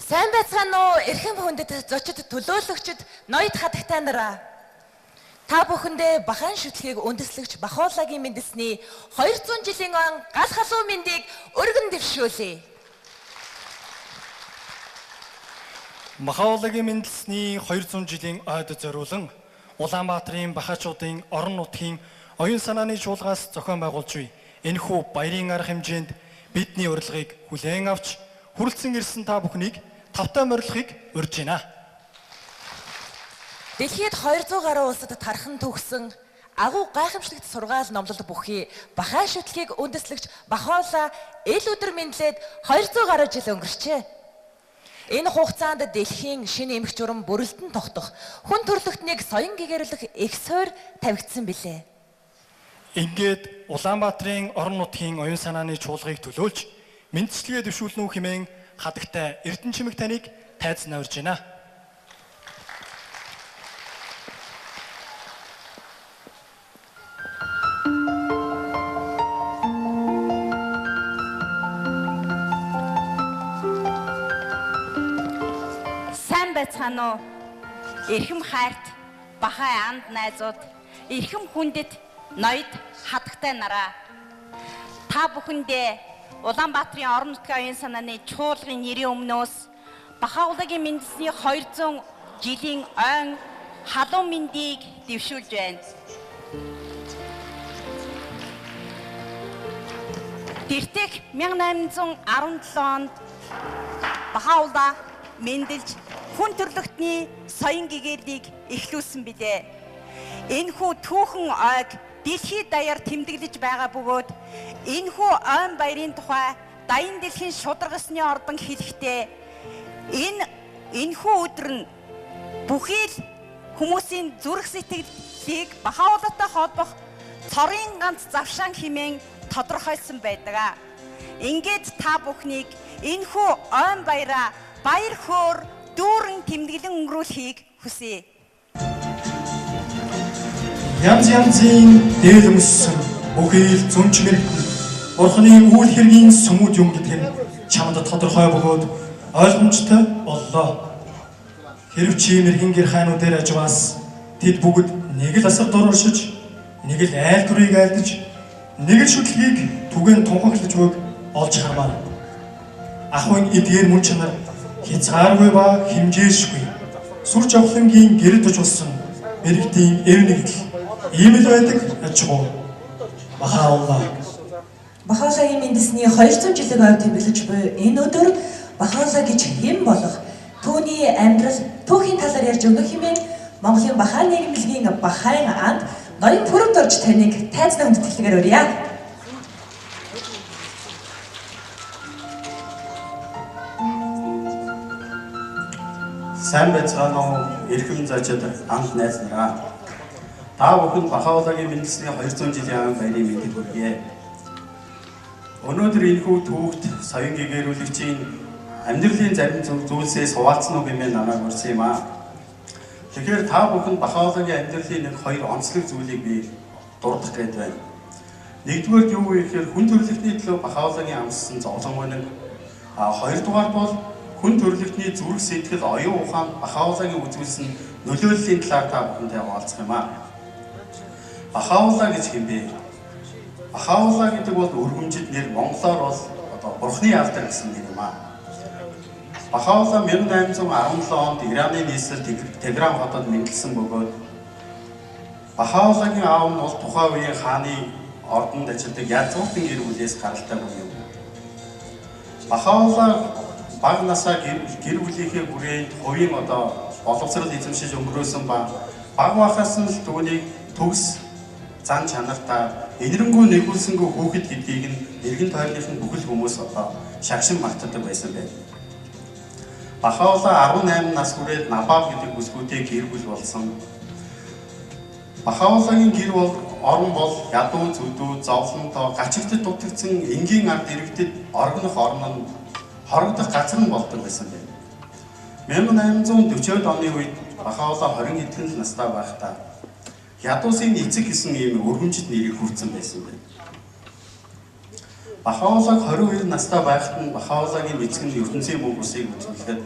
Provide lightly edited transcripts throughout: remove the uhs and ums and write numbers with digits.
Сайн байцгаана уу эрхэм хүндэт зочид төлөөлөгчд ноёд хатагтай нараа. Та бүхэндээ бахан шүтлгийг үндэслэгч Бахуулагийн мэндэлсний 200 жилийн он гал халуун мэндийг өргөн дэвшүүлье. Бахуулагийн мэндэлсний 200 жилийн ойд зориулан Улаанбаатарын бахаачуудын орон нутгийн оюун санааны чуулгаас зохион байгуулж буй энэхүү баярын арга хэмжээнд бидний урилгыг хүлээн авч хүрэлцэн ирсэн та бүхнийг тавтай морилгыг урьж байна. Дэлхийд 200 гаруй улсад тархан төгсөн агуу гайхамшигт сургаал номлол бүхий бахан шүтлгийг үндэслэгч Бахуула эл өдөр мэдлээд 200 гаруй жил өнгөрчээ. Энэ хугацаанд дэлхийн шинэ эмх журам бүрэлдэн тогтох хүн төрлөختнийг соён гэгэрүүлэх их суурь тавигдсан билээ. Ингээд Улаанбаатарын орон нутгийн оюун санааны чуулгыг төлөөлж мэндчлэгээ дэвшүүлнэ үү хэмээн хадагтай Эрдэнэ чимэг таныг тайзнаа урьж байна. Сайн байцгаана уу? Эрхэм хайрт бахай анд найзууд, эрхэм хүндэт ноёд хатагтай нараа. Та бүхэндээ Улаанбаатарын орон нутгийн оюун санааны чуулгын нэрийн өмнөөс Бахуулагийн мэндэлсний 200 жилийн ойн халуун мэндийг дэвшүүлж байна. Тэртэх 1817 онд Бахуула мэндэлж хүн төрлөختний соён гэгээлийг эхлүүлсэн билээ. Энэхүү түүхэн ойг дэлхийд даяар тэмдэглэж байгаа бөгөөд энэхүү ойн баярын тухай Даян дэлхийн шударгасны ордон хэлэхдээ энэхүү өдөр нь бүхий л хүмүүсийн зүрх сэтгэлийг Бахуулатай холбох цорын ганц завшаан хэмээн тодорхойлсон байдаг. Ингээд та бүхнийг энэхүү ойн баяраа баяр хөөр дүүрэн тэмдэглэн өнгөрүүлэхийг хүсье. Янз янзын дээлмсэн бүхий л зүнч мэрэгэн Бурхны үйл хэргийн сүмүүд юм гэдэг нь чамд тодорхой бөгөөд ойлгомжтой боллоо. Хэрв чи мэрэгэн гэр хаануудаар ажваас тэд бүгд нэг л асар дуршиж, нэг л айл төрийг айлдаж, нэг л шүтлгийг түгээн тунхаглаж буйг олж хармаар. Ахын эдгээр мөн чанар хязгааргүй ба хэмжээшгүй сүр жавхлангийн гэрэлтэж болсон мэрэгтийн эв нэгдэл ийм л байдаг ачгүй. Бахуула. Бахуулагийн мэндэлсний 200 жилийн ойд тэмдэглэж буй энэ өдөр Бахуула гэж хэн болох түүний амьдрал түүхийн талаар ярьж өгөх хэмээн Монголын бахаан нийгэмлэгийн бахайн анд ноён пүрэвд орж таныг тайзнаа хүндэтгэлгээр урья. Сайн байцгаана уу эрхэм зочид анд найз нараа. Та бүхэн Бахуулагийн мэндэлсний 200 жилийн ойн баярын мэндийг хүргье. Өнөөдөр энэхүү түүхт соён гэгэрүүлэгчийн амьдралын зарим зүйлсээс хуваалцсан уу хэмээн намайг урьсан юм аа. Тэгэхээр та бүхэн Бахуулагийн амьдралын нэг хоёр онцлог зүйлийг би дурдах гээд байна. Нэгдүгээр юу вэ гэхээр хүн төрлөختний төлөө Бахуулагийн амссан зовлон үнэг. Хоёрдугаар бол хүн төрлөختний зүрх сэтгэл оюун ухаанд Бахуулагийн үзүүлсэн нөлөөллийн талаар та бүхэнтэй хуваалцах юм аа. Бахуула гэж хэм бэ? Бахуула гэдэг бол өргөмжид нэр, монголоор бол одоо Бурхны алдар гэсэн нэр юм аа. Бахуула 1817 онд Ираны нийслэл Тегеран хотод мэндэлсэн бөгөөд Бахуулагийн аав нь бол тухайн үеийн хааны ордонд ажилладаг язгууртан гэр бүлээс гаралтай хүн юм. Бахуула баг насаа гэр бүлийнхээ хүрээнд хувийн одоо боловсрол эзэмшиж өнгөрөөсөн ба баг байхаас нь түүнийг төгс зан чанартай энэрэнгүй нэгүүлсэнгүй хүүхэд гэдгийг нь эргэн тойрных нь бүхэл хүмүүс одоо шагшин магтдаг байсан байна. Бахуула 18 нас хүрээд Набаб гэдэг бүсгүйтэй гэр бүл болсон. Бахуулагийн гэр бол орон бол ядуу, зүдүү, зовлонтой, гачигтд дутагдсан энгийн ард иргэдэд оргинох орн нь хорогдох газар нь болдог байсан байна. 1840-од оны үед Бахуула 20 хэдхэн настай байхдаа Ядуусын эцэг гэсэн ийм өргөмжид нэрийг хүртсэн байсан байна. Бахаулаг 22 настай байхад нь Бахаулагийн эцэг нь ертөнцийн бүх усыг үзүүлэхэд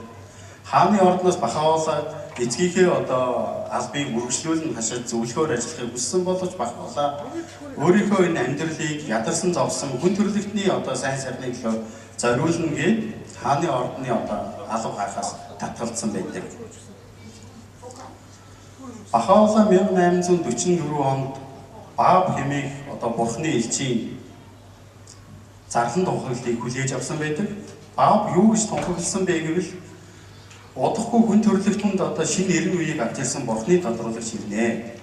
хааны ордноос Бахаолаа эцгийнхээ одоо албыг үргэлжлүүлэн хашаад зөвлөхөөр ажиллахыг хүссэн боловч Бахаолаа өөрийнхөө энэ амьдралыг ядарсан зовсон хүн төрөлхтний одоо сайн сайхны төлөө зориулна гээд хааны ордны одоо алга гахаас татгалзсан байдаг. Бахаолаа 1844 онд Бааб хэмээх одоо бурхны элчийн зарлан тунхаглалыг хүлээж авсан байдаг. Бааб юу гэж тунхагласан бэ гэвэл удахгүй хүн төрөлхтөнд одоо шинэ эрен үеийг авчирсан бурхны тодруулагч ирнэ.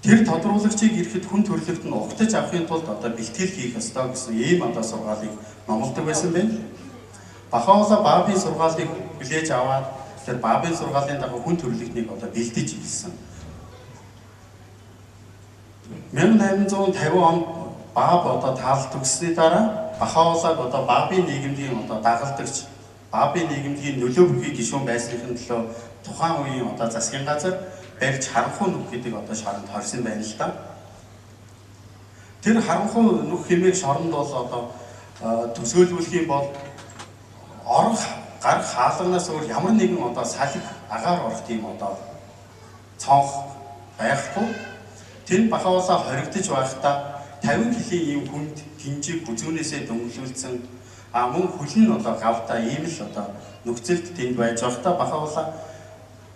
Тэр тодруулагчийг ирэхэд хүн төрөлхтөнд угтаж авахын тулд одоо бэлтгэл хийх ёстой гэсэн ийм одоо сургаалыг номлодог байсан байна. Бахаолаа Баабын сургаалыг хүлээж аваад тэр Баабын сургаалын дагуу хүн төрөлхтнийг одоо бэлдэж ирсэн. 1850 онд Бааб одоо таалт төгссөний дараа Бахаолааг одоо Баабын нийгэмдийн одоо дагалдагч Баабын нийгэмдийн нөлөө бүхий гишүүн байсныхын төлөө тухайн үеийн одоо засгийн газар барьж харанхуй нүх гэдэг одоо шоронд хорсон байна л да. Тэр харанхуй нүх хэмээх шоронд бол одоо төсөөлүүлэх юм бол орох гарах хаалганаас өөр ямар нэгэн одоо салхи агаар орох тийм одоо цонх байхгүй. Тэр Бахаолаа хоригдож байхдаа 50 кг ийм хүнд гинжиг бүзүүнээсээ дөнгөлүүлсэн мөн хүлэн одоо гавтаа ийм л одоо нөхцөлд тэнд байж байхдаа Бахаолаа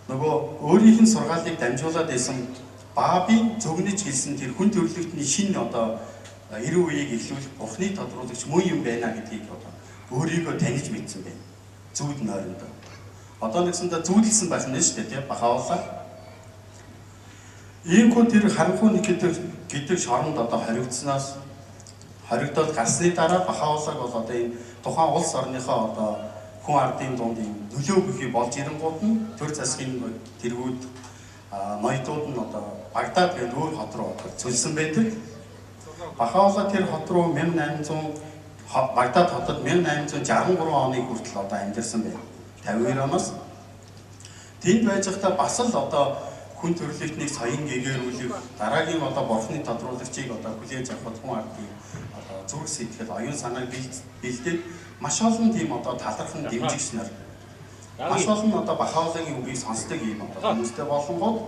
нөгөө өөрийнх нь сургаалыг дамжуулаад байсан Баабын зөвгнөж хэлсэн тэр хүн төрөлхтний шинэ одоо эрүү үеийг эхлүүлэх бурхны тодруулагч мөн юм байна гэдгийг одоо өөрийгөө таних мэдсэн байна. Зүүд нойронд. Одоо нэгсэндээ зүүдэлсэн байх нь шүү дээ тийм Бахаолаа. Иймгүй тэр харанхуй нэг гэдэг шоронд одоо хоригдоод гарсны дараа Бахаолааг бол одоо энэ тухайн улс орныхоо одоо хүн ардын дунд нөлөө бүхий болж ирэнгууд нь төр засгийн тэргүүд ноёдууд нь одоо Багдад гэдэг өөр хот руу цөлсөн байдаг. Бахаолаа тэр хот руу 1800 Багдад хотод 1863 оны хүртэл одоо амьдарсан байна. 52 оноос тэнд байж байхдаа бас л одоо хүн төрөлхтнийг соён гээгэрүүлэх дараагийн одоо бурхны тодруулагчийг одоо хүлээж авах хүн ардын одоо зүрх сэтгэл оюун санааг бэлдээд маш олон тийм одоо талархан дэмжигч нар маш олон одоо Бахаолагийн үгийг сонсдог юм одоо хүмүүстэй болонгууд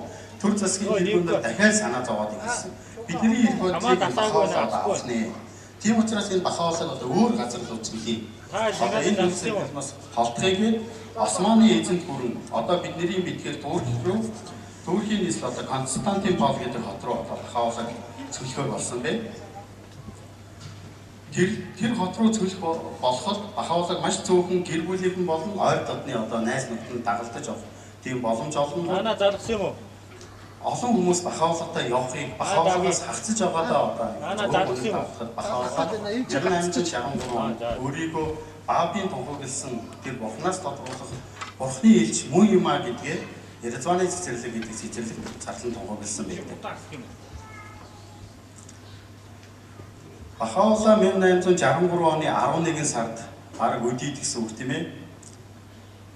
төр засгийн хэлбэрээр дахиад санаа зовоод ирсэн. Бидний эрх бодлыг Бахаолаад авснаа. Тийм учраас энэ Бахаолаг одоо өөр газар руу үзүүлээ. Одоо энэ үйлчлэлээс холдохыг Османы эзэнт гүрэн одоо бидний мэдгээр Турхийн нийслэл одоо Константинопол гэдэг хот руу одоо Бахаолаг цөлөхөөр болсон байна. Тэр хот руу цөлөх болоход Бахаолаг маш цөөхөн гэр бүлийнхэн болон ойр дотны одоо найз нөхдөд дагалдаж авах тийм боломж олно. Манай залгсан юм уу? Олон хүмүүс Бахаолагтай явахыг Бахаолагаас хагцаж байгаадаа одоо залгсан юм уу? Бахаолаг 1853 өөрийгөө Баабын тунхагласан тэр бурхнаас тодруулах бурхны элч мөн юм а гэдгээ Ерзваны цэцэрлэг гэдэг цэцэрлэг зарлан тунхагласан байдаг. Бахаолаа 1863 оны 11 сард бараг өдийд гэсэн үг тийм ээ.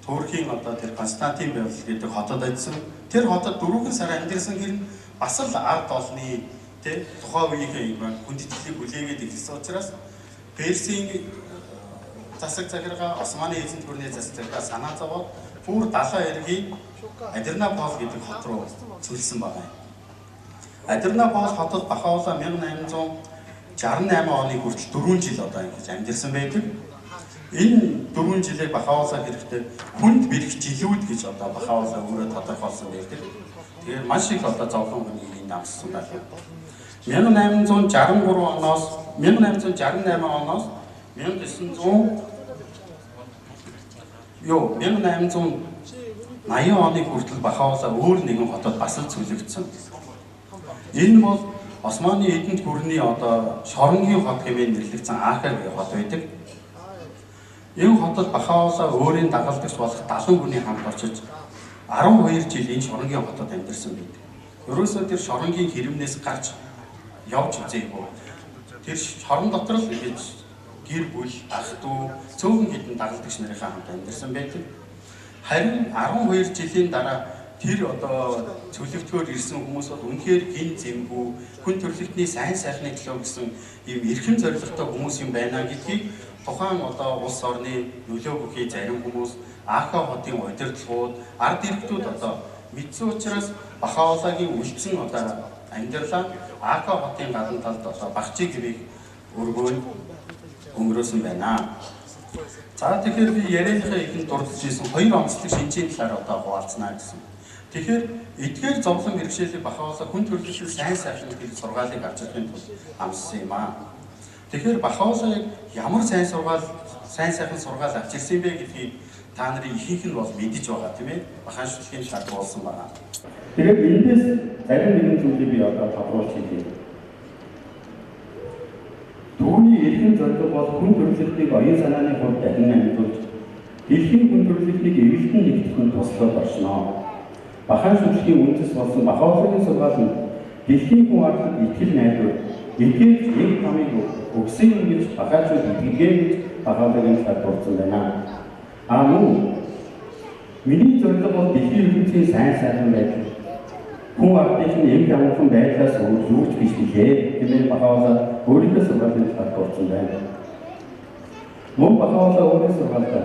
Турхийн одоо тэр Константинопол гэдэг хотод ажилласан. Тэр хотод 4 сар амьдарсан гэр нь бас л ард олны тий тухайн үеийнхээ хүндэтгэлийг хүлээгээд ирсэн учраас Персийн засаг захиргаа Османы эзэнт гүрний засаг захиргаа санаа зовоод бүр далайн эргийн Адернапол гэдэг хот руу цөлсөн байна. Адернапол хотод Бахаолаа 1868 оны хүртэл 4 жил одоо ингэж амьдарсан байдаг. Энэ 4 жилээр Бахаолаа хэрэгтэй хүнд бэрх жилүүд гэж одоо Бахаолаа өөрөө тодорхойлсон байдаг. Тэгэхээр маш их одоо зовлон хүний намссан байна. 1868 оноос 1980 оны хүртэл Бахаолаа өөр нэгэн хотод бас л цөлөгдсөн. Энэ бол Османы эдэнд гүрний одоо шоронгийн хот хэмээн нэрлэгдсэн Ака гэх хот байдаг. Энэ хотод Бахаолаа өөрийн дагалдагч болох 70 хүний хамт очиж 12 жил энэ шоронгийн хотод амьдарсан байдаг. Ерөөсөө тэр шоронгийн хэрэмнээс гарч явж үзээгүй. Тэр шорон дотор л ингэж гэр бүл, ах дүү, цөөхөн хэдэн дагалдагч нарынхаа хамт амьдарсан байдаг. Харин 12 жилийн дараа тэр одоо цөлөгтгөөр ирсэн хүмүүс бол үнэхээр гин зэмгүй хүн төрөлхтний сайн сайхны төлөө гэсэн ийм эрхэм зорилготой хүмүүс юм байна гэдгийг тухайн одоо улс орны нөлөө бүхий зарим хүмүүс Ака хотын удирдлагууд, ард иргэдүүд одоо мэдсэн учраас Бахаулагийн үлдсэн одоо амьдралаа Ака хотын гадна талд одоо Багчи гэвийг өргөөн өнгөрөөсөн байна. За тэгэхээр би ярианыхаа ихэнд дурдж ирсэн хоёр онцлог шинжийн талаар одоо хуваалцнаа гэсэн. Тэгэхээр эдгээр зовлон бэрхшээлийг Бахаула хүн төрөлхтөн сайн сайхан гэх сургаалыг авч явахын тулд амссан юм аа. Тэгэхээр Бахаула ямар сайн сайхан сургаал авч ирсэн бэ гэдгийг та нарын ихэнх нь бол мэдэж байгаа тийм ээ. Бахан шүлгийн шаардлага болсон байна. Тэгээд эндээс зарим нэгэн зүйлийг би одоо тодруулж хэлье. Түүний эрхэм зорилго бол хүн төрөлхтнийг оюун санааны хувьд дахин амьдуулж дэлхийн хүн төрөлхтнийг эвлэлтэн нэгтгэх нь туслаад оршно. Бахан шүлгийн үндэс болсон Бахаулагийн сургаал нь дэлхийн хүн ардад итгэл найдвар, эдгээр нэг тамиг өгсөн юм гэж бахаачууд итгэгээ гэж Бахаулагийн талаар дурдсан байна. Мөн миний зорилго бол дэлхийн ертөнцийн сайн сайхан байдал. Хүн ардын эм ямархан байдлаас өөрчлөж биш билээ. Гэмээр Бахаула өөрийнхөө сургаалын талаар дурдсан байна. Мөн Бахаула өөрийн сургаалаа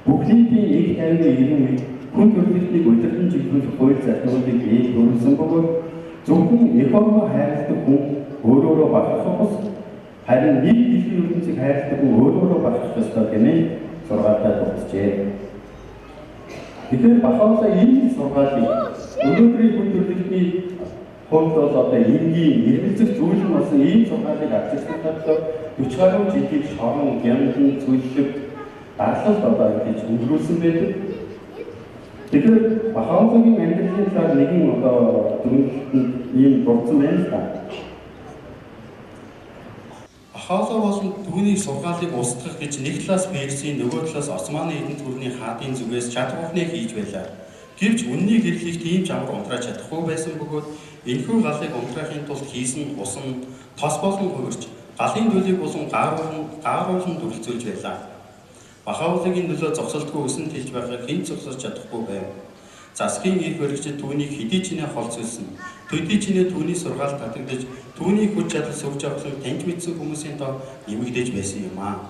бүхний их тайвны иргэн үед хүн төрөлхтнийг удирдан чиглүүлэх хууль залтнуудыг биед төрүүлсэн бөгөөд зөвхөн экономи хайрладаг хүн өөрөөрөө багтах бус харин нэг дэлхийн ертөнцийг хайрладаг хүн өөрөөрөө багтах ёстой гэмээр сургаалаа дурджээ. Тэгэхээр Бахаула энэ сургаалыг өнөөдрийн хүн төрөлхтний хувьд бол одоо энгийн эргэлзэх зүйл нь болсон ийм сургаалыг авчирсантай 40 гаруй жилийн шорон гямдан цөллөг даргалт одоо ингэж өнгөрүүлсэн байдаг. Тэгэхээр Бахаулагийн амьдралын талаар нэгэн одоо дүгнэлтэнд ийм дурдсан байна л да. Бахаула болон түүний сургаалыг устгах гэж нэг талаас Персийн, нөгөө талаас Османы эдийн төрний хаадын зүгээс чадвархныг хийж байлаа. Гэвч үннийг гэрлэх тийм чамар унтрааж чадахгүй байсан бөгөөд энэхүү галыг унтраахын тулд хийсэн усан тос болон хувирч галын төлийг болон гааруулан дүрлцүүлж байлаа. Бахаулагийн нөлөө зогсолтгүй өсөн тэлж байхыг хэн зогсож чадахгүй байв. Засгийн их баригчид түүнийг хэдий чинээ холцуулсан. Төдий чинээ түүний сургаал татагдаж, түүний хүч чадал сувж авахыг таньж мэдсэн хүмүүсийн доо нэмэгдэж байсан юм аа.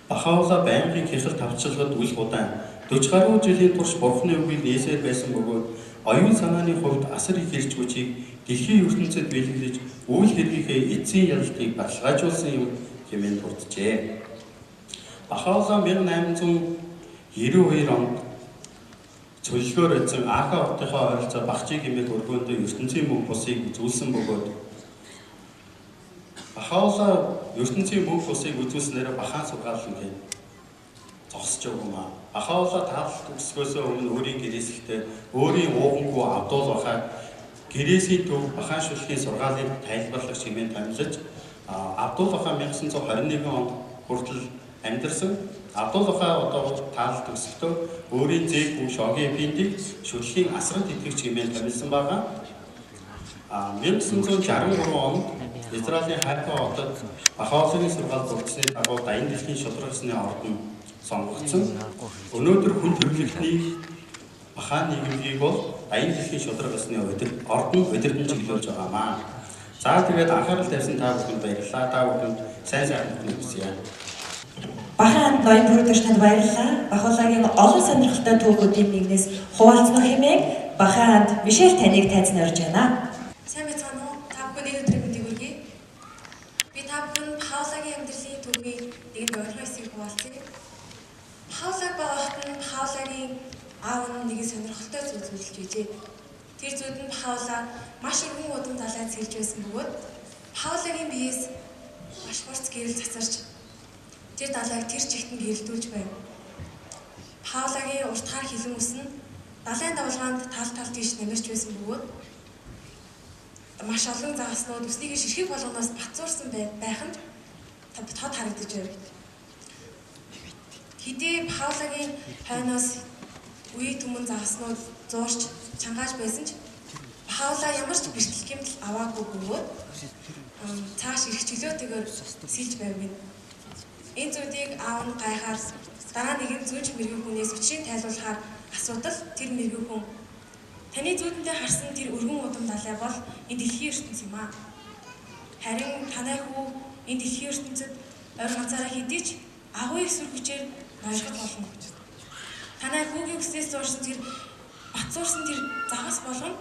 Бахаула байнгын хяхал тавчилгад үл удаан 40 гаруй жилийн турш Бурхны үгийг нээсээр байсан бөгөөд оюун санааны хувьд асар их ирж хүчийг дэлхийн ертөнцид биелүүлж үйл хэргийнхээ эцсийн ялалтыг баталгаажуулсан юм хэмээн дурджээ. Бахаула 1892 онд цөллөгөөр эзэн Ака хотынхоо ойролцоо Багчи гэмээр өргөөндөө ертөнцийн мөнх бусыг үзүүлсэн бөгөөд Бахаула ертөнцийн мөнх бусыг үзүүлснээр бахан сургаал ингээд зогсож өгмөө. Бахаула таалт үсгөөсөө өмнө өөрийн гэрээсэлтэй өөрийн уугангүй Абдул Бахаа гэрээсийн төв бахан шүлхийн сургаалыг тайлбарлагч хэмээн томилж Абдул Бахаа 1921 онд хүртэл амьдарсан. Абдул Бахаа одоо таалт үсгтөө өөрийн зээг хүн Шогийн Пиндийг шүлхийн асран тэтгэгч хэмээн томилсон байгаа. 1963 онд Израилийн Хайфа хотод Бахаулагийн сургаал дурдсны дагуу Даян дэлхийн шударга ёсны ордон сонгогдсон. Өнөөдөр хүн төрөлхтний Бахаа нийгмийг бол Даян дэлхийн шударга ёсны ордон удирдан чиглүүлж байгаамаа. За тэгээд анхаарал тавьсан та бүхэнд баярлалаа. Та бүхэнд сайн сайхан хүсье. Бахан ноён төрөлхтөнд баярлалаа. Бахаулагийн олон сонирхолтой түүхүүдийн нэгнээс хуваалцах хэмээн Бахаанд Мишель таныг тайзан орж байна. Сайн байцгаана уу? Та бүхэн өнөөдөр мэдээ хүргэе. Би та бүхэн Бахаулагийн амьдралын түүхийг нэгэн ойлгох хэсгийг хуваалцъя. Бахаулаг багт нь Бахаулагийн аав нь нэгэн сонирхолтой зүйл зүйлж байжээ. Тэр зүйл нь Бахаула маш өргөн удам далайд сэлж байсан бөгөөд Бахаулагийн биеэс маш хурц гэрэл цацарч тэр далайг тэр чигтэн гэрэлдүүлж байв. Бахаулагийн урт хар хилэн ус нь далайн давлгаанд тал тийш нэмэрч байсан бөгөөд маш олон загаснууд үснийг ширхэг болгоноос батцуурсан байх нь тод харагдаж байв. Хэдий Бахаулагийн хойноос үе түмэн загаснууд зуурч чангааж байсан ч Бахаула ямар ч бэртэл гэмтэл аваагүй бөгөөд цааш ирэх чөлөөтэйгээр сэлж байв гэнэ. Энэ зүйлийг аав нь гайхаар дараа нэгэн зүүнч мэрэгэн хүнээс өчрийг тайлбарлахаар асуудал тэр мэрэгэн хүн таны зүүдэндээ харсан тэр өргөн удам далай бол энэ дэлхийн ертөнц юм аа. Харин танай хүү энэ дэлхийн ертөнцид ойр ганцаараа хэдий ч агуу их сүр хүчээр ноёлгох болно. Танай хүүгийн өснөөс зурсан тэр батцуурсан тэр загас болгон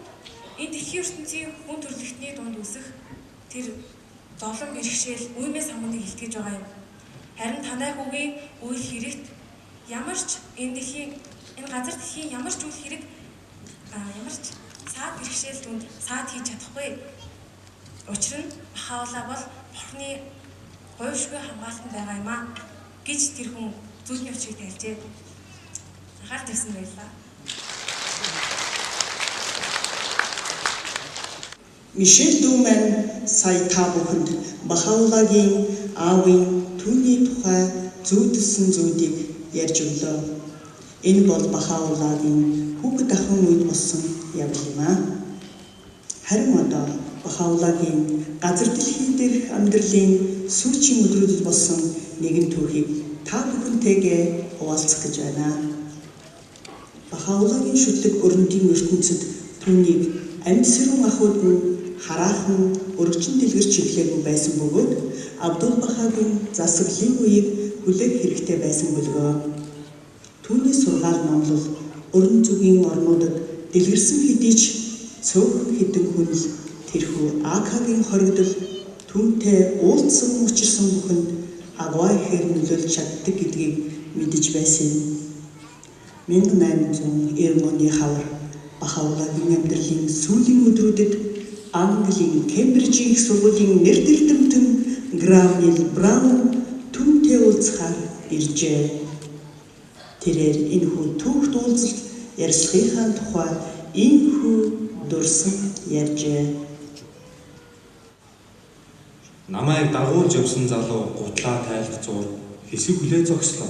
энэ дэлхийн ертөнцийн хүн төрлөختний дунд үсэх тэр зовлон бэрхшээл үймээс хамгаалыг илтгэж байгаа юм. Харин танай хүүгийн үйл хэрэгт ямар ч энэ газар дэлхийн ямар ч үйл хэрэг ямар ч саад бэрхшээл дүнд саад хийж чадахгүй. Учир нь Бахаулаа бол Бурхны гойшгүй хамгаалтанд байгаа юм аа гэж тэр хүн зүйлний өчгийг тайлжээ. Анхаарал тавьсан байлаа. Мишель Дүүмэн сая та бүхэнд Бахаулагийн аавын түүний тухай зүйдэлсэн зүйлийг ярьж өглөө. Энэ бол Бахаулагийн хүүхэд ахын үед болсон явдал юм аа. Харин одоо Бахаулагийн газар дэлхий дээрх амьдралын сүүчийн өдрүүдэд болсон нэгэн түүхийг та бүхэнтэйгээ хуваалцах гэж байна. Бахаулагийн шүтлэг өрнөдийн ертөнцид түүнийг амьд сэрүүн ахуйд нь хараахан өргөжин дэлгэрч эхлээгүй байсан бөгөөд Абдул Бахагийн засаглалын үеийг хүлээх хэрэгтэй байсан бөлгөө. Түүний сургаал номлол өрн зүгийн орнуудад дэлгэрсэн хэдий ч цөөхөн хэдэн хүн л тэрхүү Акагийн хоригдол түүнтэй уулзсан учирсан бүхэнд агуу ихээр нөлөөлж чаддаг гэдгийг мэдэж байсан юм. 1890 оны хавар Бахаулагийн амьдралын сүүлийн өдрүүдэд Английн Кембрижийн их сургуулийн нэр дэвтэмтэн Грамил Браун түүнтэй уулзахаар иржээ. Тэрээр энэхүү түүхт уулзалт ярилцлагынхаа тухай ийхүү дурсан ярьжээ. Намайг дагуулж явсан залуу гутлаа тайлах зуур хэсэг хүлээ зогслоо.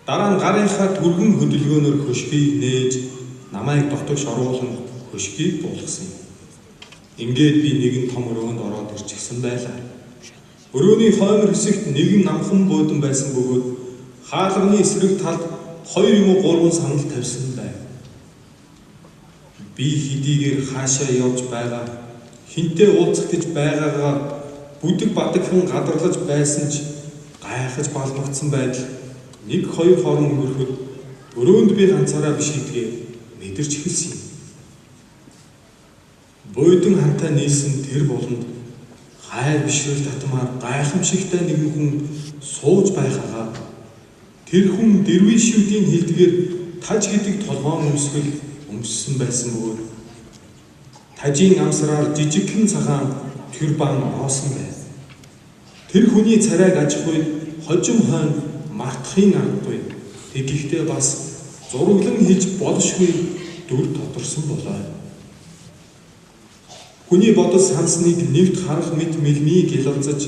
Дараа нь гарынхаа түргэн хөдөлгөөнөөр хөшгийг нээж намайг дотогш оруулан хөшгийг буулгасан юм. Ингээд би нэгэн том өрөөнд ороод ирчихсэн байлаа. Өрөөний хоймор хэсэгт нэгэн намхан буудан байсан бөгөөд хаалганы эсрэг талд 2 юм уу 3 санал тавьсан байв. Би хэдийгээр хаашаа явж байгаа, хинтээ уулзах гэж байгаагаа бүдэг бадагхан гадарлаж байсан ч гайхаж балмагцсан байдал 1-2 хорон өнгөрөхөд өрөөнд би ганцаараа биш гэдгээ мэдэрч эхэлсэн юм. Буудан хантай нийлсэн тэр болонд хайр бишрэл татмаар гайхамшигтай нэгэн хүн сууж байхагаа тэр хүн дэрвишүүдийн хилдгээр таж гэдэг толгоон өмссөн байсан бөгөөд тажийн амсраар жижигхэн цагаан тюрбан ороосон байв. Тэр хүний царайг ажихгүй хожим хойно мартахын аргагүй. Тэгэхдээ бас зураглан хийж болшгүй дүр тодорсон болоо. Хүний бодол сансныг нэгт харах мэд мэлмийг ялалзаж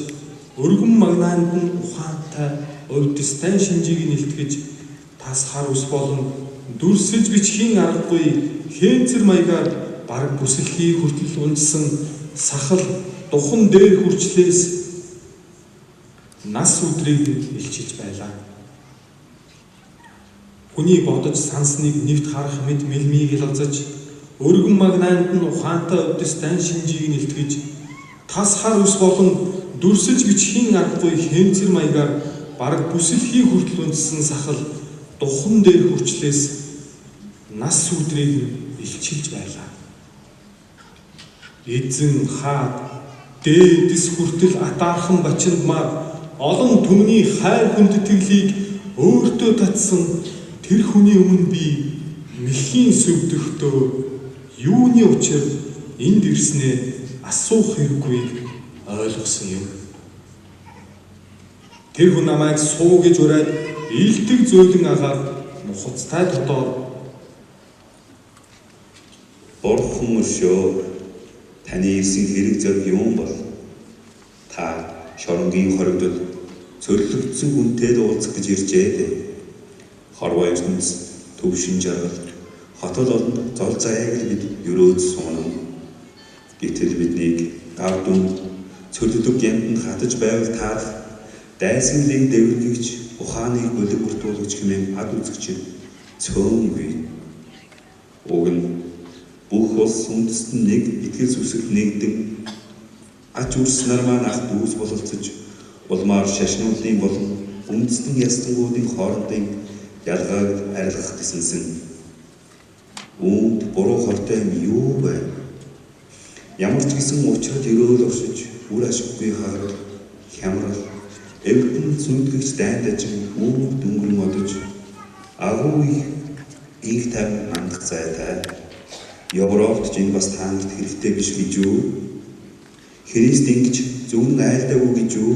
өргөн магнаанд нь ухаантай өвдөстэн шинжийг нэлтгэж тас хар ус болон дүрсэж бичхийн аргагүй хэнцэр маягаар бараг бүсэлхий хүртэл унжсан сахал духан дээр хүрчлээс нас өдрийг илчилж байлаа. Хүний бодож сансныг нэгт харах мэд мэлмийг ялалзаж өргөн магнаанд нь ухаантай өвдөстэн шинжийг нэлтгэж тас хар ус болон дүрсэж бичхийн аргагүй хэмцэр маягаар бараг бүсэлхий хүртэл унжсан сахал духан дээр хүрчлээс нас өдрийг илчилж байлаа. Эзэн хаад дээдэс хүртэл атаархан бачиндмаар олон түмний хайр хүндэтгэлийг өөртөө татсан тэр хүний өмнө би мэхийн сүвдэхтөө юуны учир энд ирснээ асуух хэрэггүй ойлгосон юм. Тэр хүн намайг суу гэж ураад илдэг зөөлөн агаад нухацтай дотор Бурхан өршөө таны ирсэн хэрэг зөв юм бол та шоронгийн хоригдол цөрлөгдсөн хүнтэй уулзах гэж иржээ. Хорвоо ертөнц төвшин жаргал хотод олон зол заяаг л бид өрөөд сунав. Гэтэл биднийг гавдун цөлөлөг гямданд хатаж байвал таарах дайсанлыг дэвэргэгч ухааныг бөлөг бүртуулагч хэмээн ад үзэгч цөөнгүй. Уг нь бүх улс үндэст нэг итгэл зүсэлд нэгдэн ач үрс нар маань ах дүүс бололцож улмаар шашнуулын болон үндэстэн ястангуудын хоорондын ялгааг арилгах гэсэнсэн үүнд буруу хортой юм юу вэ? Ямар ч гэсэн учрал өрөөл оршиж үр ашиггүй хагарал, хямрал, эвдэн зүудгэгч дайндажин үүр дүнгэр модож агуу их тайван хандах зайтай. Европт чинь бас таанд хэрэгтэй биш гэж юу? Христ ингэж зөвхөн айлдаагүй гэж юу?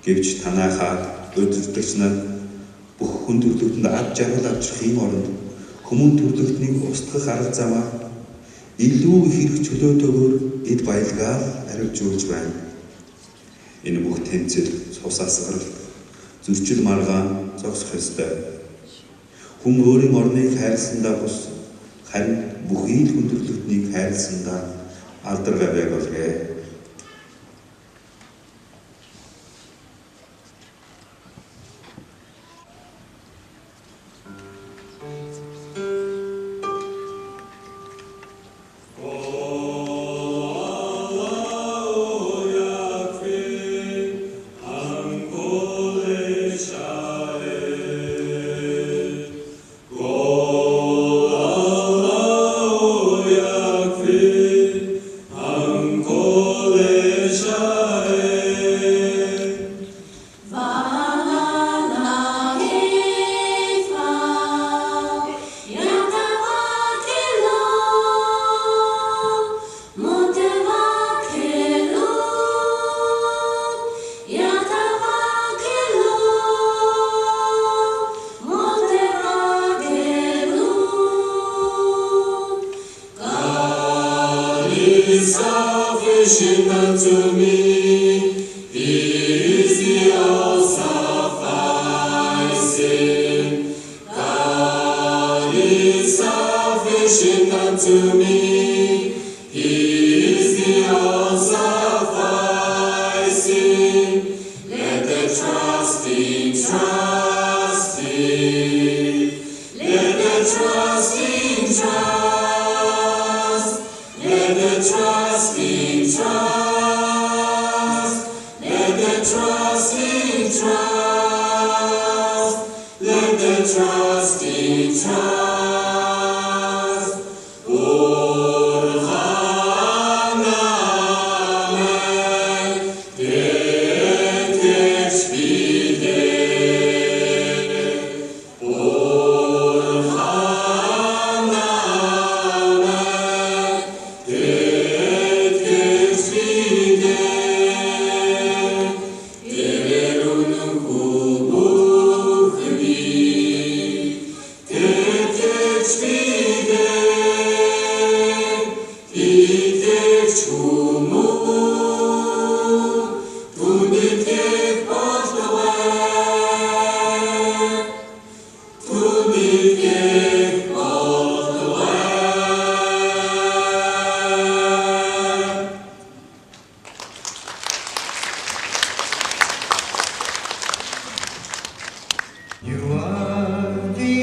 Гэвч танаахаа өдөртөгч нар бүх хүн төрлөختөнд ад жаргал авчрах юм оронд хүмүүн төрлөختнийг устгах арга замаа илүү их хэрэг чөлөөтэйгээр эд баялгаа ариужуулж байна. Энэ бүх тэмцэл цус асгарал зөрчил маргаан зогсох ёстой. Хүн өөрийн орныг хайрласандаа бус харин бүхий л хүн төрлөختнийг хайрласандаа алдаргаа байг болгоё. Sufficient unto me, He is the all-sufficing. God is sufficient unto me, He is the all-sufficing. Let the trusting trust Him. Let the trusting trust. Let the trusting trust. Let the trusting trust. Let the trusting trust. Orchanamen, Detkech Vide.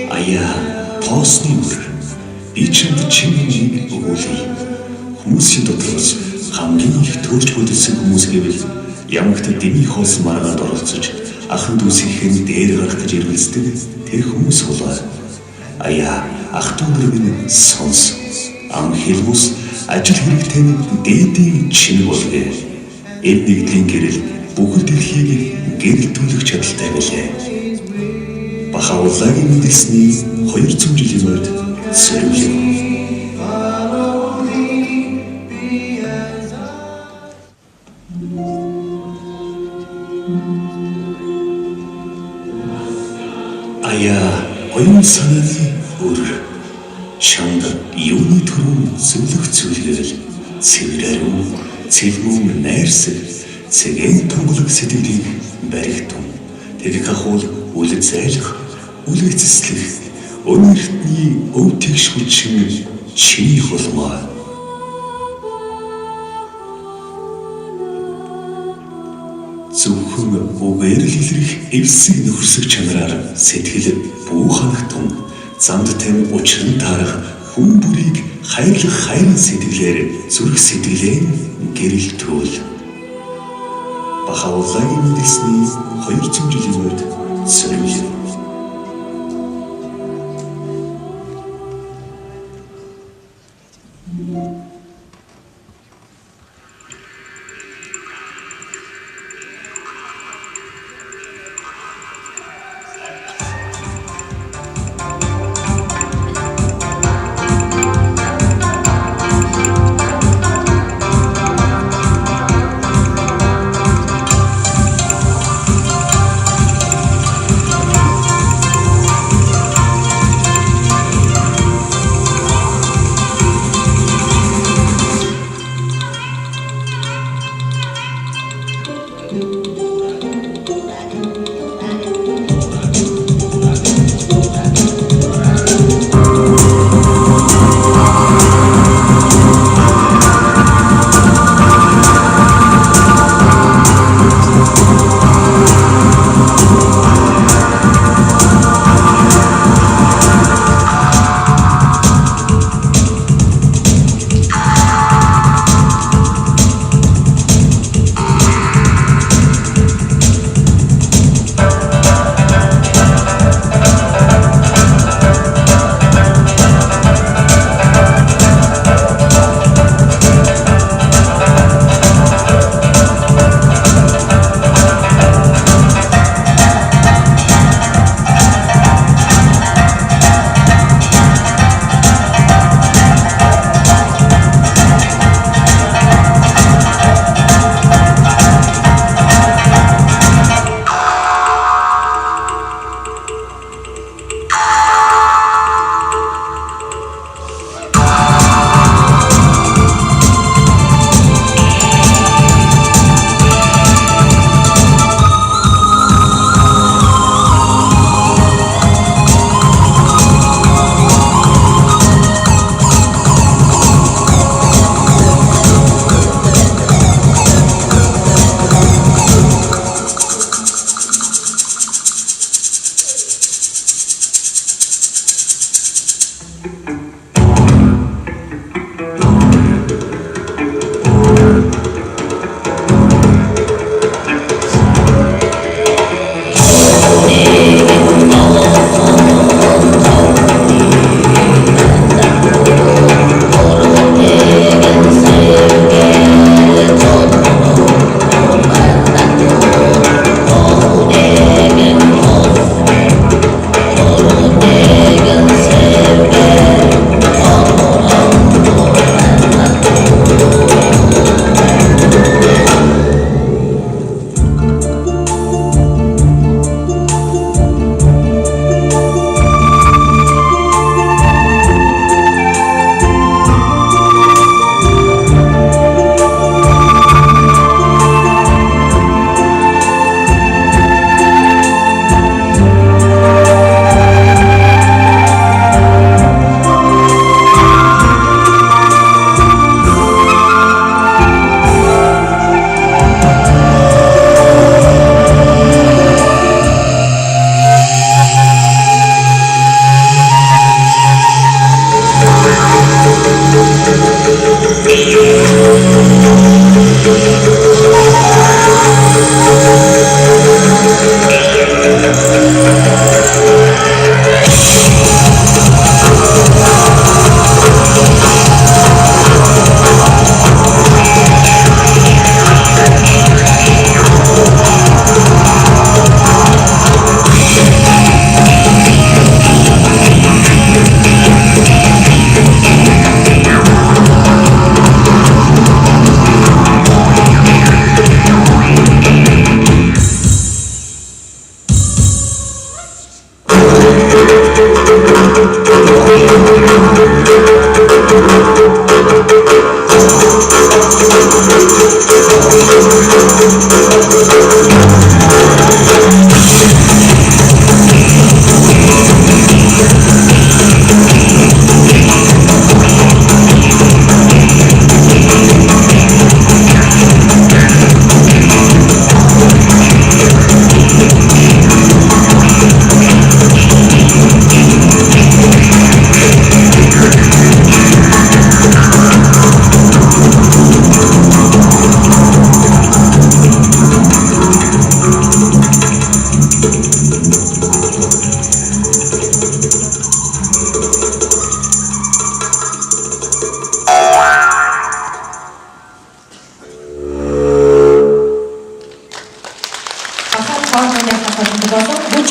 Аяа, тоосны үр. Би чамд чиний өгүүлье. Хүмүүсийн дотроос хамгийн их төрж бодсон хүмүүс гэвэл ямагт дэмий хоосон маргаанд оролцож ахын дүүсийнхэн дээр гарах гэж иргэлцдэг тэр хүмүүс болоо. Аяа, ах дүү нар минь сонс. Ам хэлбус ажил хэрэгтэй дээдийн чинь болвэ. Эд нэгдлийн гэрэл бүхэл дэлхийг гэрэлтүүлэх чадaltaй байлаа. Бахаулагийн мэдэлсний 200 жилийн үед сэрүүлээ. Аяа, оюун санааны үр. Шанд юуны төрөв зөвлөх зүйлгээл цэврээрүү, цэлмүүн найрсаг, цэгийн томголог сэтгэлийг баригдун. Тэгэх ахуул үл зайлах, үл эцэслэх, өнөртний өв тэгш хүчин чиний холмоо. Зөвхөн үгээр л илрэх эвсэг нөхөрсөг чанараар сэтгэл бүү ханагтун, замд тань учран таарах хүн бүрийг хайрлах хайрын сэтгэлээр зүрх сэтгэлээ гэрэлтүүл. Бахаулагийн мэдэрсний 200 жилийн үед сольж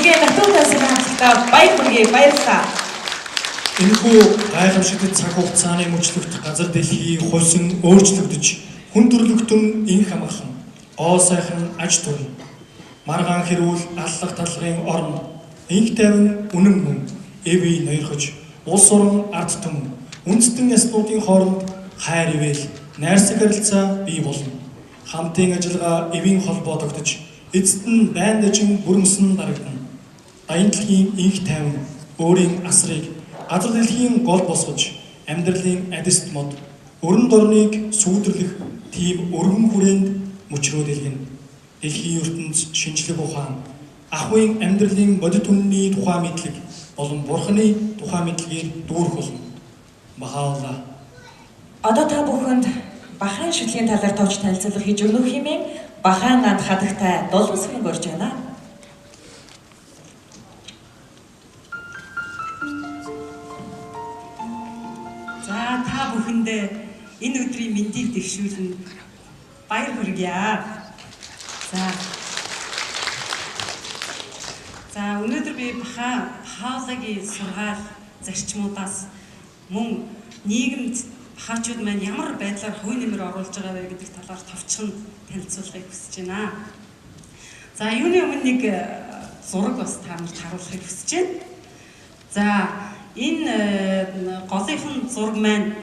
Дэлхийн дотоод санаачтай баяр хүргэе, баярлалаа. Энэхүү гайхамшигт цаг хугацааны мөчлөгт газар дэлхий хулсан өөрчлөгдөж хүн төрлөختөн инх амгалан гоо сайхан аж төрн маргаан хэрүүл аллах талгын орн инх тайван үнэн мөн эви ноёрхож улс орон ард түмэн үндэстэн яснуудын хооронд хайр ивэл найрсаг харилцаа бий болно. Хамтын ажиллагаа эвийн холбоо тогтож эцэст нь байн дэжин бүрмсэн дарагдана. Даян дэлхийн инх тайван өөрийн асрыг газар дэлхийн гол босгож амьдралын адист мод өрн дорныг сүйдэрлэх тийм өргөн хүрээнд мөчрөөд илгэнэ. Дэлхийн ертөнц шинжлэх ухаан ахуйн амьдралын бодит үнний тухай мэдлэг болон бурхны тухай мэдлэгээр дүүрэх болно. Махаалла. Одоо та бүхэнд Бахаан шүтлийн талаар товч танилцуулах хийж өгнөх хэмээн Бахаан анд хадагтай долгон сүрэн горж байна. За та бүхэндээ энэ өдрийн мэндийг дэвшүүлэн баяр хүргье. За өнөөдөр би Паулагийн сургаал зарчмуудаас мөн нийгэмд Бахаачууд маань ямар байдлаар хувь нэмэр оруулж байгаа вэ гэдэг талаар товчхон танилцуулахыг хүсэж байна. За юуны өмнө нэг зураг бас та нарт харуулахыг хүсэж байна. За энэ голынхан зураг маань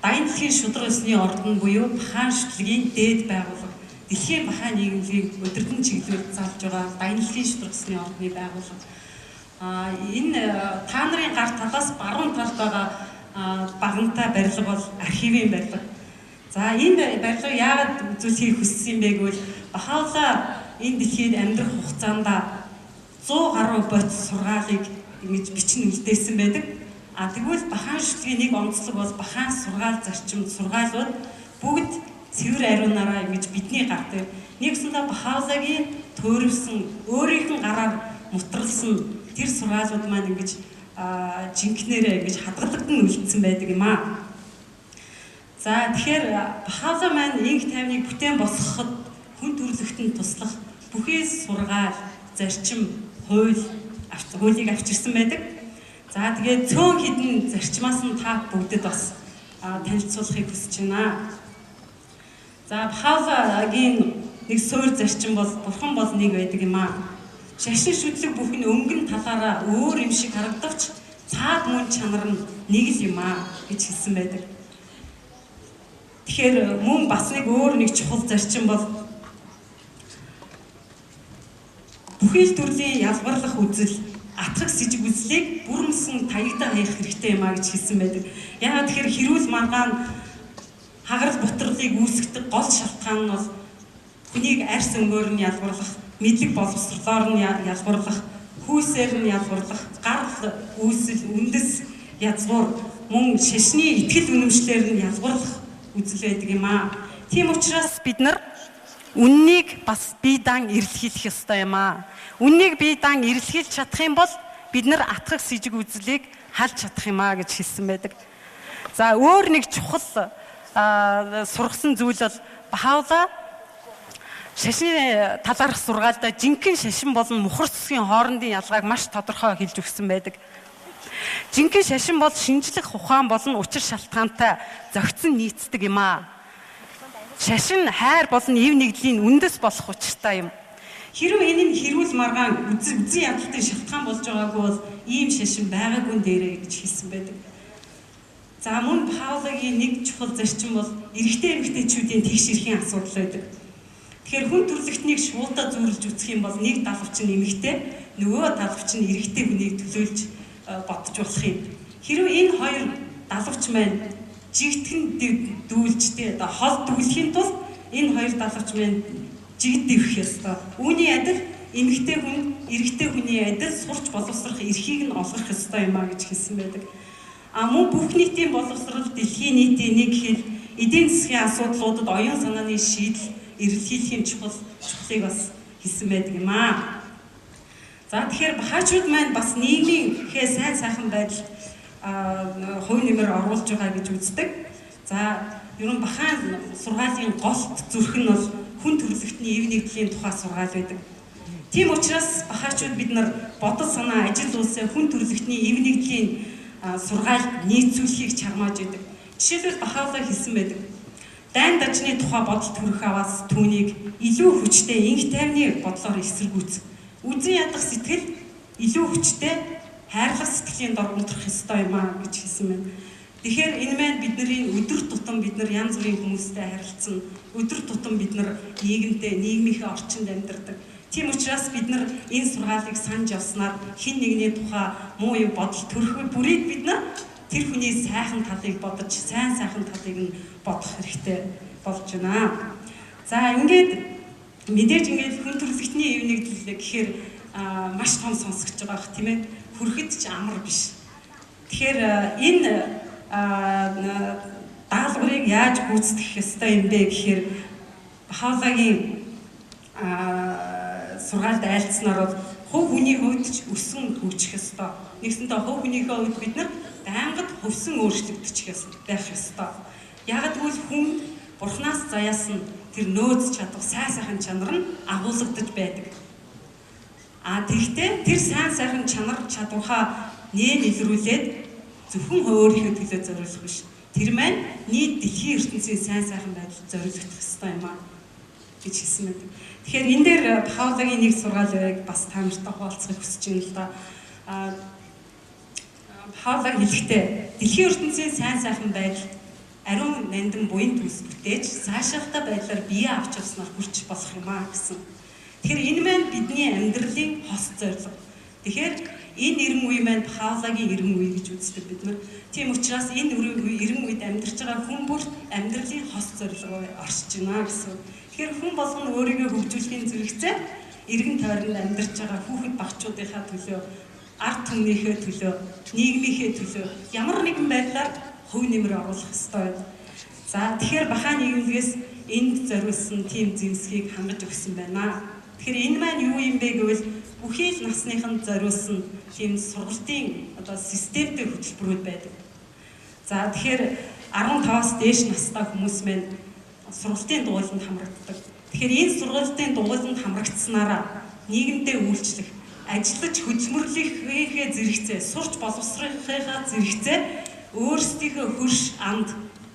Даян дэлхийн шудраг ёсны ордон буюу Бахаан шүтлэгийн дээд байгууллага Дэлхийн Бахаан нийгмийн өдөртөн чиглэлд залж байгаа Даян дэлхийн шудраг ёсны ордны байгууллага. Энэ та нарын гар талаас баруун талд байгаа багантай барилга бол архивын барилга. За энэ барилга яагаад үзүүлэхийг хүссэн бэ гэвэл Бахаула энэ дэлхийд амьдрах хугацаанд 100 гаруй бодис сургаалыг ингэж бичэн үлдээсэн байдаг. Тэгвэл Бахаан шүтлэгийн нэг онцлог бол Бахаан сургаал зарчим сургаалууд бүгд цэвэр ариунаараа ингэж бидний гар дээр нэгсэндээ Бахаулагийн төөрөвсөн өөрийнх нь гараар мутралсан тэр сургаалууд маань ингэж жинкнэрээ ингэж хадгалагдсан үлдсэн байдаг юм аа. За тэгэхээр Бахаула маань инх тайвныг бүтээн босгоход хүн төрлөختөнд туслах бүхий сургаал, зарчим, хуулийг авчирсан байдаг. За тэгээд цөөн хідэн зарчмаас нь та бүгдэд бас танилцуулахыг хүсэж байна. За Бахаулагийн нэг суурь зарчим бол бурхан бол нэг байдаг юм аа. Шашин шүтлэг бүхэн өнгөн талаараа өөр юм шиг харагдавч цаад мөн чанар нь нэг л юм аа гэж хэлсэн байдаг. Тэгэхээр мөн бас нэг өөр нэг чухал зарчим бол бүхий л төрлийн ялбарлах үзэл, атгах сэжиг үзлийг бүрмсэн таягдаа хаях хэрэгтэй юм аа гэж хэлсэн байдаг. Яагаад тэгэхээр хэрүүл маргаан хагарал бутралыг үүсгдэг гол шалтгаан нь бол хүнийг арьс өнгөөр нь ялбарлах, мэдлэг боловсрлоор нь ялбарлах, хүйсээр нь ялбарлах, гарал үүсэл, үндэс язгуур, мөн шашны итгэл үнэмшлэр нь ялбарлах үзэл байдаг юм аа. Тийм учраас бид нар үннийг бас бие даан эрэлхийлэх ёстой юм аа. Үннийг бие даан эрэлхийлж чадах юм бол бид нар атгах сэжиг үзлийг халж чадах юм аа гэж хэлсэн байдаг. За өөр нэг чухал сургасан зүйл бол Бахаула шашны талаарх сургаалдаа жинхэнэ шашин болон мухар цэсгийн хоорондын ялгааг маш тодорхой хэлж өгсөн байдаг. Жинхэнэ шашин бол шинжлэх ухаан болон учир шалтгаантай зохицон нийцдэг юм аа. Шашин хайр болон эв нэгдлийн үндэс болох учиртай юм. Хэрвээ энэ нь хэрүүл маргаан үзэн ядалтын шалтгаан болж байгаагүй бол ийм шашин байгаагүй дээрээ гэж хэлсэн байдаг. За мөн Бахаулагийн нэг чухал зарчим бол эрэгтэйчүүдийн тэгш эрхийн асуудал байдаг. Тэгэхээр хүн төрлөختнийг шуудаа зүйрлж үзэх юм бол нэг далавч нь эмэгтэй, нөгөө далавч нь эрэгтэй хүнийг төлөөлж бодож болох юм. Хэрвээ энэ хоёр далавч маань жигтгэн дүүлжтэй хол дүүлэхийн тулд энэ хоёр далавч маань жигд дэвхэх ёстой. Үүний адил эмэгтэй хүн эрэгтэй хүний адил сурч боловсрох эрхийг нь олгох ёстой юм а гэж хэлсэн байдаг. Мөн бүх нийтийн боловсрол дэлхийн нийтийн нэг хэл эдийн засгийн асуудлуудад оюун санааны шийдэл эрэлхийлэхийн чухлыг бас хэлсэн байдаг юм аа. За тэгэхээр Бахаачууд маань бас нийгмийнхээ сайн сайхан байдал хувь нэмэр оруулж байгаа гэж үздэг. За ер нь Бахаан сургаалын гол зүрх нь бол хүн төрлөختний эв нэгдлийн тухай сургаал байдаг. Тийм учраас бахаачууд бид нар бодол санаа, ажил улсын хүн төрөлхтний эв нэгдлийн сургаалд нийцүүлэхийг чармааж идэг. Жишээлбэл Бахаулаа хэлсэн байдаг. Дайн дажны тухай бодол төрөх аваас түүнийг илүү хүчтэй инх тайвны бодлоор эсэргүүц. Үзэн ядах сэтгэл илүү хүчтэй хайрлах сэтгэлийн дор унтрах ёстой юм аа гэж хэлсэн байна. Тэгэхээр энэ маань бидний өдөр тутам бид нар янз бүрийн хүмүүстэй харилцсан. Өдөр тутам бид нар нийгэмдээ, нийгмийнхээ орчинд амьдардаг. Тийм учраас бид нар энэ сургаалыг санаж явснаар хэн нэгний тухай муу юм бодол төрөх бүрийг бид нар тэр хүний сайхан талыг бодож, сайн талыг нь бодох хэрэгтэй болж байна. За ингээд мэдээж ингээд хүн төрөлхтний эв нэгдэл гэхээр маш том сонсогч байгаа бах тийм ээ. Хүрэхэд ч амар биш. Тэгэхээр энэ даалгаврыг яаж гүйцэтгэх ёстой юм бэ гэхээр Бахаулагийн сургаалд айлцсанаар бол хувь хүний хувьд ч өссөн хөгжих ёстой. Нэгсэнтэй хувь хүнийхээ хувьд бид нар байнгад хөвсөн өөрчлөгдчих байх ёстой. Яг гэвэл хүнд Бурханаас заяасан тэр нөөц чадвар, сайн сайхан чанар нь агуулгадж байдаг. Тэгэхдээ тэр сайн сайхан чанар чадвараа нээн илрүүлээд зөвхөн өөрийнхөө төлөө зориулах биш. Тэр маань нийт дэлхийн ертөнцийн сайн сайхан байдал зориулах ёстой юм аа гэж хэлсэн мэт. Тэгэхээр энэ дээр Бахаулагийн нэг сургаалыг бас та нартай хуваалцахыг хүсэж байна л да. Бахаулаг хэлэхдээ дэлхийн ертөнцийн сайн сайхан байдал ариун нандин буян төс бүтээж цаашаахтай байдлаар бие авч явснаар хүрч болох юм аа гэсэн. Тэгэхээр энэ маань бидний амьдралын хос зорилго. Тэгэхээр энэ эрен үе маань Бахаулагийн эрен үе гэж үздэг бид нар. Тийм учраас энэ эрен үед амьдарч байгаа хүн бүр амьдралын хос зорилгоо оршиж байна гэсэн. Тэгэхээр хүн болгоно өөрийгөө хөгжүүлэхийн зэрэгцээ эргэн тойронд амьдарч байгаа хүүхэд багчуудынхаа төлөө, ард түмнийхээ төлөө, нийгмийнхээ төлөө ямар нэгэн байдлаар хөв нэмэр оруулах ёстой. За тэгэхээр Бахаа нийгэмлэгээс энд зориулсан тийм зэмсгийг хангаж өгсөн байна. Тэгэхээр энэ маань юу юм бэ гэвэл бүхий л насныханд зориулсан тийм сургалтын системтэй хөтөлбөрүүд байдаг. За тэгэхээр 15-аас дээш настай хүмүүс маань сургалтын дугуйланд хамрагддаг. Тэгэхээр энэ сургалтын дугуйланд хамрагдсанараа нийгэмдээ үйлчлэх, ажиллаж хөдөлмөрлөхийнхээ зэрэгцээ, сурч боловсрохынхаа зэрэгцээ өөрсдийнхөө хөрш анд,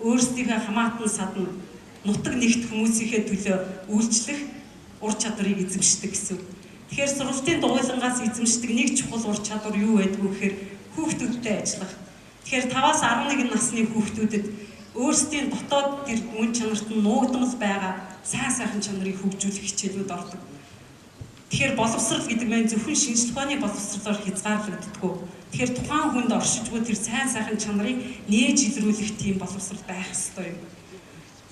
өөрсдийнхөө хамаатан садан, нутаг нэгт хүмүүсийнхээ төлөө үйлчлэх ур чадварыг эзэмшдэг гэсэн. Тэгэхээр сургалтын дугуйлангаас эзэмшдэг нэг чухал ур чадвар юу байдг вэ гэхээр хүүхдүүдтэй ажиллах. Тэгэхээр 5-аас 11 насны хүүхдүүдэд өөрсдийн дотоод тэр мөн чанарт нь нуугдмал байгаа сайн сайхан чанарыг хөгжүүлэх хичээлүүд ордог. Тэгэхээр боловсрал гэдэг нь зөвхөн шинжлэх ухааны боловсролоор хязгаарлагддаггүй. Тэгэхээр тухайн хүнд оршиж буй тэр сайн сайхан чанарыг нээж илрүүлэх тийм боловсрал байх ёстой юм.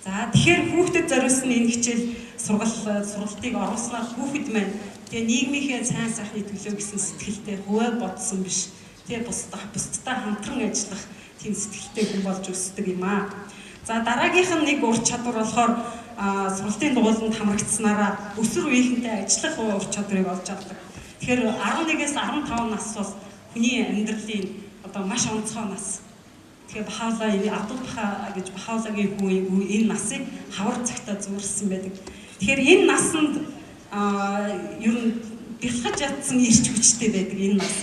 За тэгэхээр хүүхдэд зориулсан энэ хичээл сургалтыг оруулснаар хүүхэд маань тэгээ нийгмийнхээ сайн сайхны төлөө гэсэн сэтгэлтэй хуваа бодсон биш. Тэгээ бусдтай хамтран ажиллах тийм сэтгэлтэй хүн болж өсдөг юм аа. За дараагийнх нь нэг ур чадвар болохоор сургалтын дугуйланд хамрагдсанараа өсвөр үеийнхэнтэй ажиллах ур чадварыг олж авдаг. Тэгэхээр 11-ээс 15 нас бол хүний амьдралын маш онцгой нас. Тэгэхээр Бахаулаа Абдул Баха гэж Бахаулагийн хүн энэ насыг хавар цагтаа зүүрсэн байдаг. Тэгэхээр энэ насанд ер нь бэлхэж ядсан ирч хүчтэй байдаг энэ нас.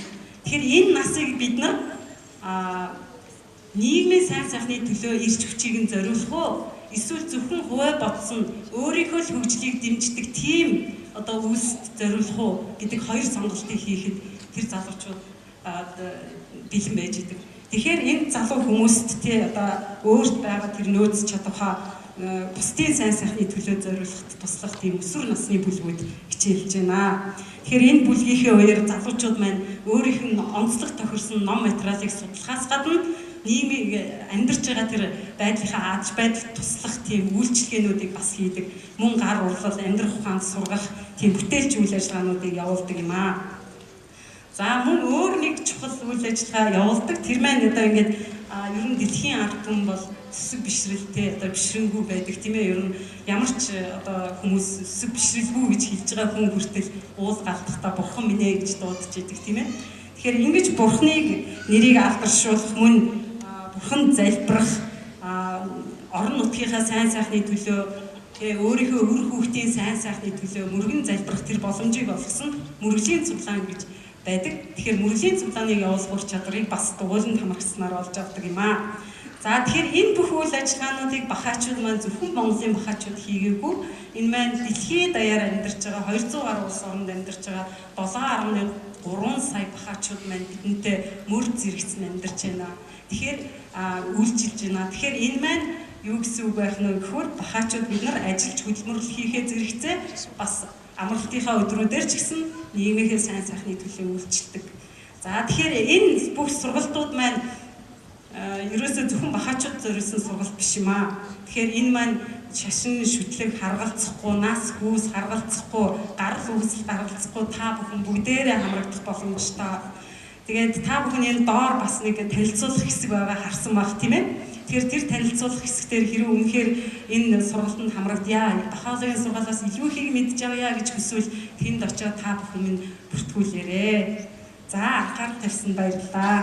Тэгэхээр энэ насыг бид нар нийгмийн сайн сайхны төлөө ирч хүчийг нь зориулах уу? Эсвэл зөвхөн хуваа бодсон өөрийнхөө л хөгжлийг дэмждэг тийм үйлсд зориулах уу гэдэг хоёр сонголтыг хийхэд тэр залуучууд бэлэн байж идэг. Тэгэхээр энэ залуу хүмүүст өөрт байгаа тэр нөөц чадвараа бусдын сайн сайхны төлөө зориулахад туслах тийм өсвөр насны бүлгүүд хичээлж байна. Тэгэхээр энэ бүлгийнхээ үеэр залуучууд маань өөрийнх нь онцлог тохирсон ном материалыг судлахаас гадна нийгмийг амьдарч байгаа тэр байдлынхаа аз байдалд туслах тийм үйлчлэгээнүүдийг бас хийдэг. Мөн гар урлал, амьдрах ухаанд сургах тийм бүтээлч үйл ажиллагаануудыг явуулдаг юм аа. За мөн өөр нэг чухал үйл ажиллагаа явуулдаг. Тэр маань ингээд ер нь дэлхийн ард түмэн бол сүсэг бишрэлтэй бишрэнгүй байдаг тийм ээ. Ер нь ямар ч хүмүүс сүсэг бишрэлгүй гэж хэлж байгаа хүн хүртэл уул галдахдаа бурхан минь ээ гэж дуудаж идэг тийм ээ. Тэгэхээр ингэж бурханыг нэрийг алдаршуулах мөн бурханд залбирах орон нутгийнхаа сайн сайхны төлөө Тэгээ өөрийнхөө өр хүүхдийн сайн сайхны төлөө мөргөн залбирах тэр боломжийг олгосон мөргөлийн цуглаан гэж байдаг. Тэгэхээр мөргөлийн цуглааныг явуулах чадрыг бас дугуйланд хамрагснаар олж авдаг юм аа. За тэгэхээр энэ бүх үйл ажиллагаануудыг бахаачууд маань зөвхөн Монголын бахаачууд хийгээгүй. Энэ маань дэлхийн даяар амьдарч байгаа 200 гаруй улс оронд амьдарч байгаа 7.3 сая бахаачууд маань бидэнтэй мөр зэрэгцэн амьдарч байна. Тэгэхээр үйлчилж байна. Тэгэхээр энэ маань юу гэсэн үг байх нь гэхээр бахаачууд бид нар ажиллаж хөдөлмөрлөл хийхээ зэрэгцээ бас амралтынхаа өдрүүдээр ч гэсэн нийгмийнхээ сайн сайхны төлөө үйлчилдэг. За тэгэхээр энэ бүх сургалтууд маань ерөөсөө зөвхөн бахаачууд зориулсан сургалт биш юм аа. Тэгэхээр энэ маань шашин шүтлэг харгалзахгүй, нас хүүс харгалзахгүй, гарал үүсэл гаргалзахгүй та бүхэн бүгдээрээ хамрагдах боломжтой. Тэгээд та бүхэн энэ доор бас нэг танилцуулах хэсэг байгаа харсан баг тийм ээ. Тэгэхээр тэр танилцуулах хэсгээр хэрэг үнэхээр энэ сургалтанд хамрагдъя, бахаалагын сургалтаас илүү ихийг мэдж авъя гэж хүсвэл тэнд очиод та бүхэн минь бүртгүүлээрэй. За анхаарал тавьсан баярлалаа.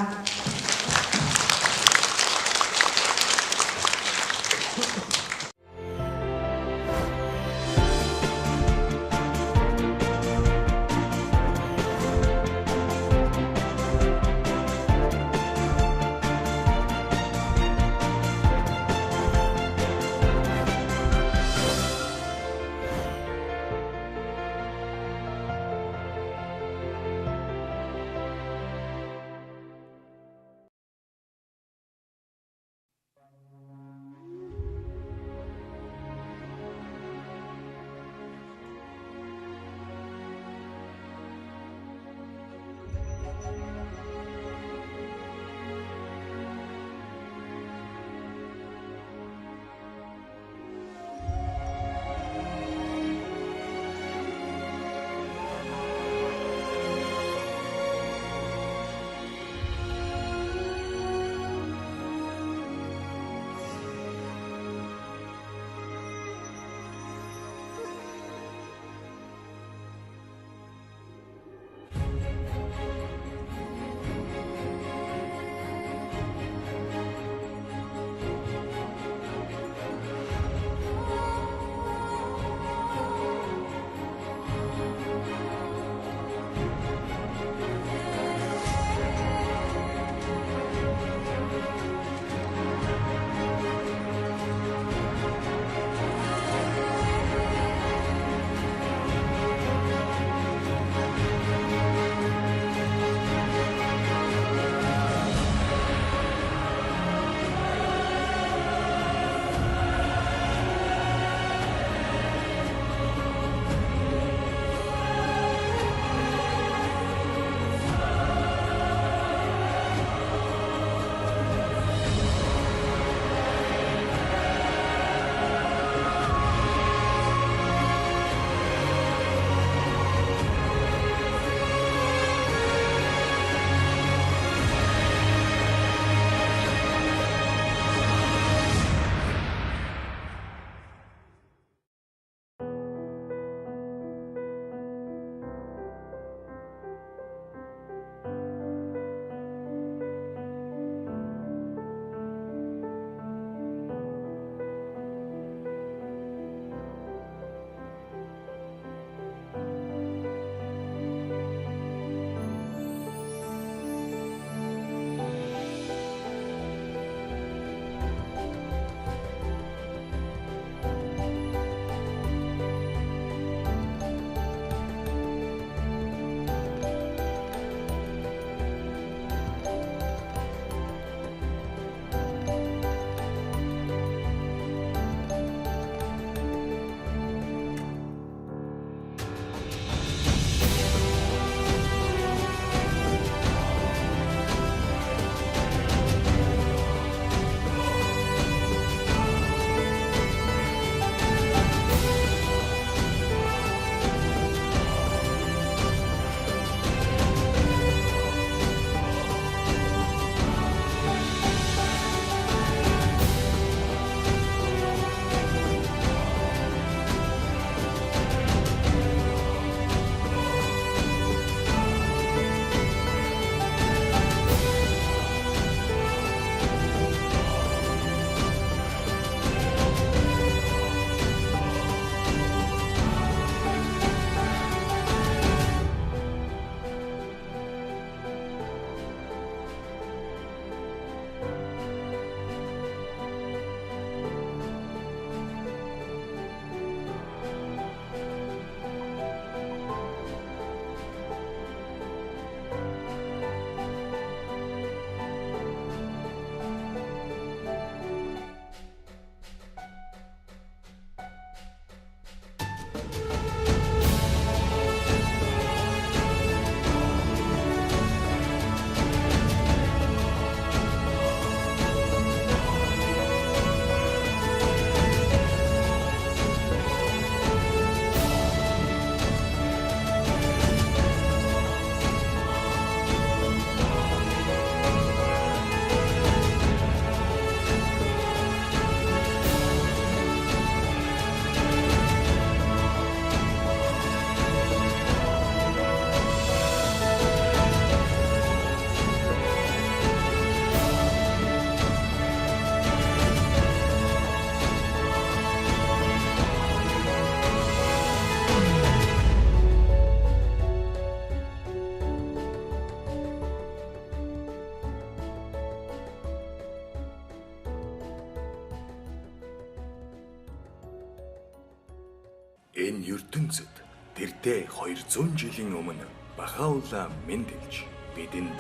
Энэ ертөнцид тэртээ 200 жилийн өмнө Бахаула мэндэлж бидэнд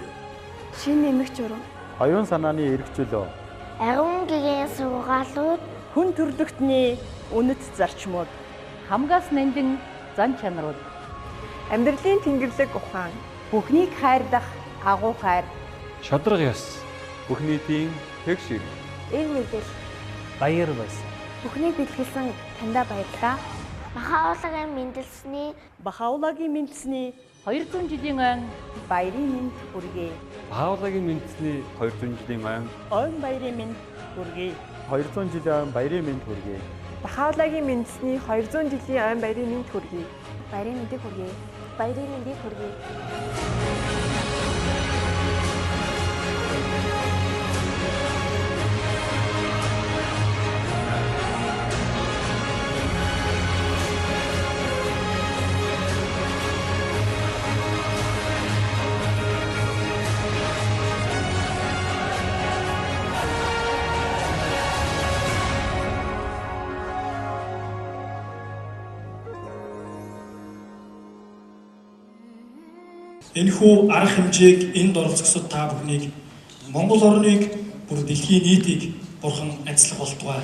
шин нэмэгч урам, оюун санааны эрх чөлөө, агуун гэгийн сургаалууд, хүн төрлөختний үнэт зарчмууд, хамгаас нандин зан чанарууд, амьдралын тэнгэрлэг ухаан, бүхнийг хайрлах агуу хайр, шодрог ёс, бүх нийтийн тэг шиг, эв мэдэл, баяр байсан. бүхнийг бэлгэлсэн таньда баярлалаа. Бахаулагийн мэндэлсний 200 жилийн ойн баярын мэнд хүргэе. Бахаулагийн мэндэлсний 200 жилийн ойн баярын мэнд хүргэе. 200 жилийн ойн баярын мэнд хүргэе. Бахаулагийн мэндэлсний 200 жилийн ойн баярын мэнд хүргэе. Баярын мэндийг хүргэе. Баярын мэндийг хүргэе. Энэхүү арга хэмжээг энд оролцогсод та бүхнийг Монгол орныг бүр дэлхийн нийтийг бурхан ажиллах болтугай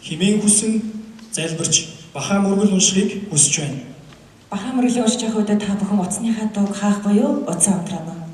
хэмээн хүсэн залбирч Бахаа мөргөл уншихыг хүсэж байна. Бахаа мөргөлийн уншиж явах үед та бүхэн утасныхаа дууг хаах буюу утсаа унтраана.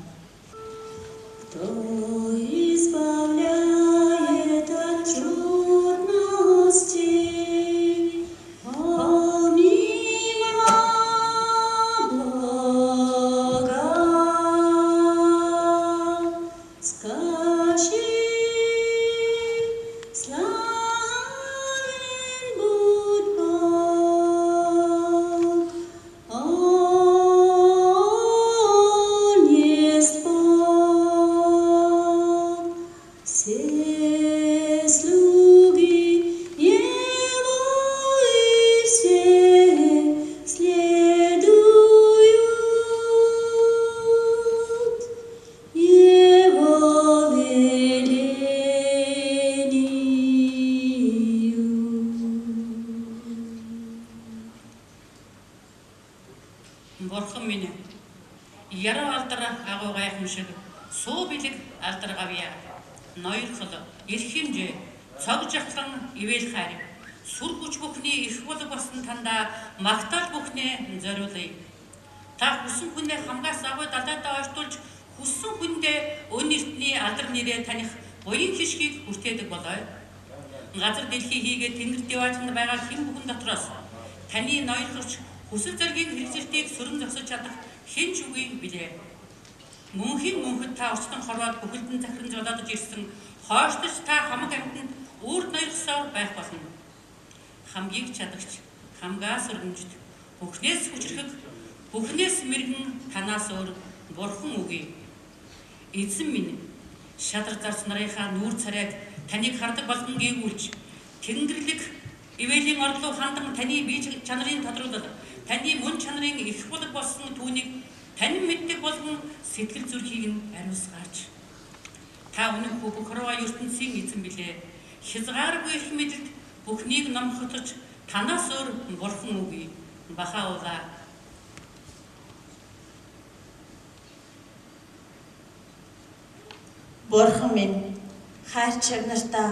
Бурхан минь яруу алдар агуу гайхамшиг суу бэлэг алдар гавья ноёрхол эрх хэмжээ цог жахлан ивэл хайр сүр хүч бүхний их болог болсон тандаа магтаал бүхнээ зориулъя. Та хүссэн хүнээ хамгаас агуу далайдаа ойртуулж хүссэн хүндээ өн эртний алдар нэрээ таних буян хишгийг хүртээдэг болой. Газар дэлхий хийгээд тэнгэр дэваачнд байгаа хэн бүхэн дотроос таны ноёрхорч хүсэл зэргийн хэрэгцэлтийг сөрөн зогсож чадах хэн ч үгүй билээ. Мөнхийн мөнхөд та уртан хорвоод бүхэлдэн захиран жолоодож ирсэн хойштож та хамаг амьтанд үрд ноёрхсоор байх болно. Хамгийн чадагч, хамгаас өргөмжт, бүхнээс хүчрхэг, бүхнээс мэрэгэн танаас өөр бурхан үгүй. Эзэн минь шадар зарц нарынхаа нүүр царайг таныг хардаг болгон гээгүүлж, тэнгэрлэг ивэлийн орлуу хандан таны бие чанарын тодруулал, таны мөн чанарын их болог болсон түүнийг тань мэддэг болгон сэтгэл зүрхийг нь ариусгаач. Та үнэн хүү бүх хорвоо ертөнцийн эзэн билээ. Хязгааргүй их мэдэлд бүхнийг номхотож танаас өөр бурхан үгүй. Бахаула. Бурхан минь хайрч нартай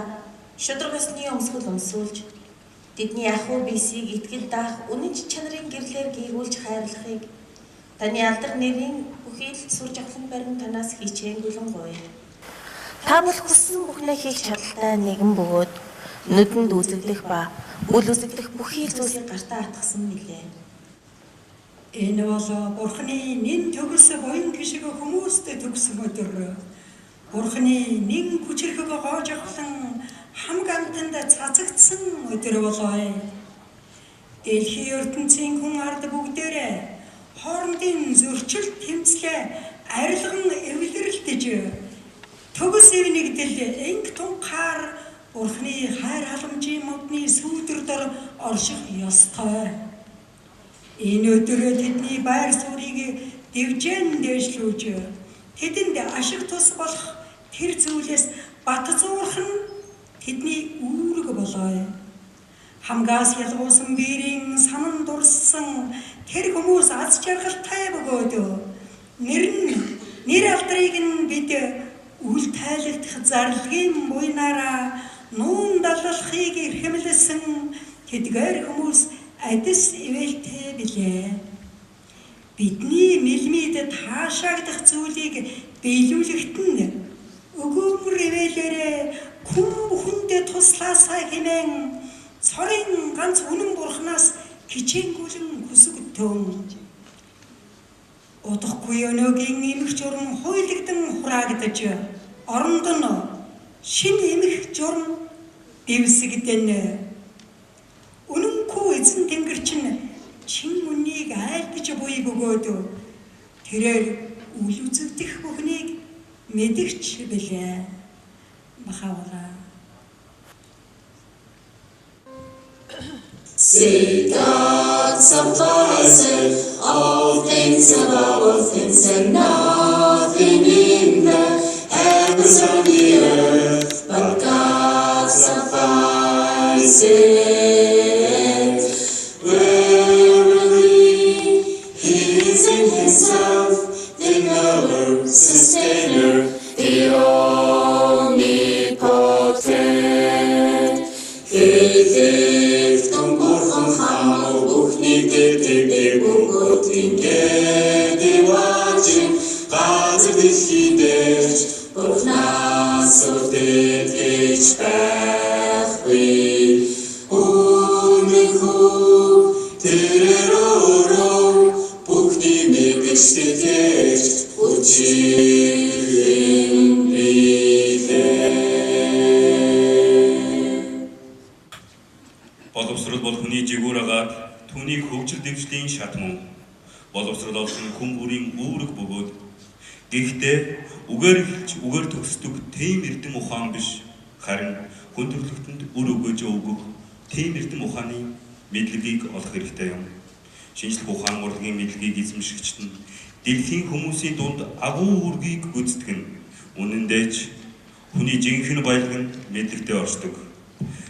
шудраг ёсны өмсгөл өмсүүлж тэдний ахуй биесийг итгэл даах үнэн чанарын гэрлээр гээгүүлж хайрлахыг таны алдар нэрийн бүхий л сур жавхлан барин танаас хичээнгүлэн гуйя. Та бол хүссэн бүхнээ хийх чадaltaй нэгэн бөгөөд нүдэнд үзэгдэх ба үл үзэгдэх бүхий л зүйлийг гартаа атгсан билээ. Энэ бол Бурханы нэн төгс буян гişиг хүмүүстэй төгсөн өдөр. Бурханы нэн хүчрхэг гоож авсан хамг амтанд цацагдсан өдөр болоо. Дэлхийн ертөнцийн хүн ард бүгдээрээ хоорондын зөрчил тэмцлээ арилган эвлэрэлтэж төгс эвнэгдэл энг тунхаар Бурханы хайр халамжийн модны сүүдэр дор орших ёстой. Энэ өдөр тэдний байр суурийг дэвжэн дээшлүүлж тэдэнд ашиг тус болох тэр зүйлээс бат зуурах нь тэдний үүрэг болоо. Хамгаас ялгуусан биерийн санан дурсан тэр хүмүүс аз жаргалтай бөгөөд нэр алдрыг нь бид үл тайлагдах зарлагын буйнаараа нуун даллахыг эрхэмлсэн тэдгээр хүмүүс адис ивэлтэй билээ. Бидний мэлмид таашаагдах зүйлийг биелүүлэхэд нь өгөөмөр ивэлээрээ хүн бүхэндээ туслаасаа хэмээн цорын ганц үнэн бурхнаас хичээнгүлэн хүсэгтэн. Удахгүй өнөөгийн эмх журам хуйлагдсан хураагдаж оронд нь шинэ эмх журам дэвсэгдэнэ. Үнэнгүй эзэн тэнгэр чинь чин үннийг айлдаж буй бөгөөд тэрээр үл үзэгдэх бүхнийг мэдгч билээ. Бахавра. See, God supplies all things above, all things, and nothing in the heavens or the earth, but God supplies it. Verily, He is in Himself the knower, sustainer, the omnipotent. Faith бурхан хамаг бүхнийг дэвдэг бөгөөд ингээд иваачин газар дэлхий дээрч бурхнаас үлдээж байхгүй. Үнэн хүү тэрээр өөрөө бүхний мэдгч тэтгэж хүчин билээ. Боловсрол бол хүний жигүүр агаад түүнийг хөгжил дэвшлийн шат мөн. Боловсрол олсон хүн бүрийн үүрэг бөгөөд гэхдээ үгээр эхэлж үгээр төгсдөг тийм эрдэм ухаан биш, харин хүн төрлөختөнд үр өгөөж өгөх тийм эрдэм ухааны мэдлэгийг олох хэрэгтэй юм. Шинжлэх ухаан урлагийн мэдлэгийг эзэмшигчт нь дэлхийн хүмүүсийн дунд агуу үүргийг гүйцэтгэх нь үнэн дээр ч хүний жинхэнэ баялаг нь мэдлэгтэй оршдог.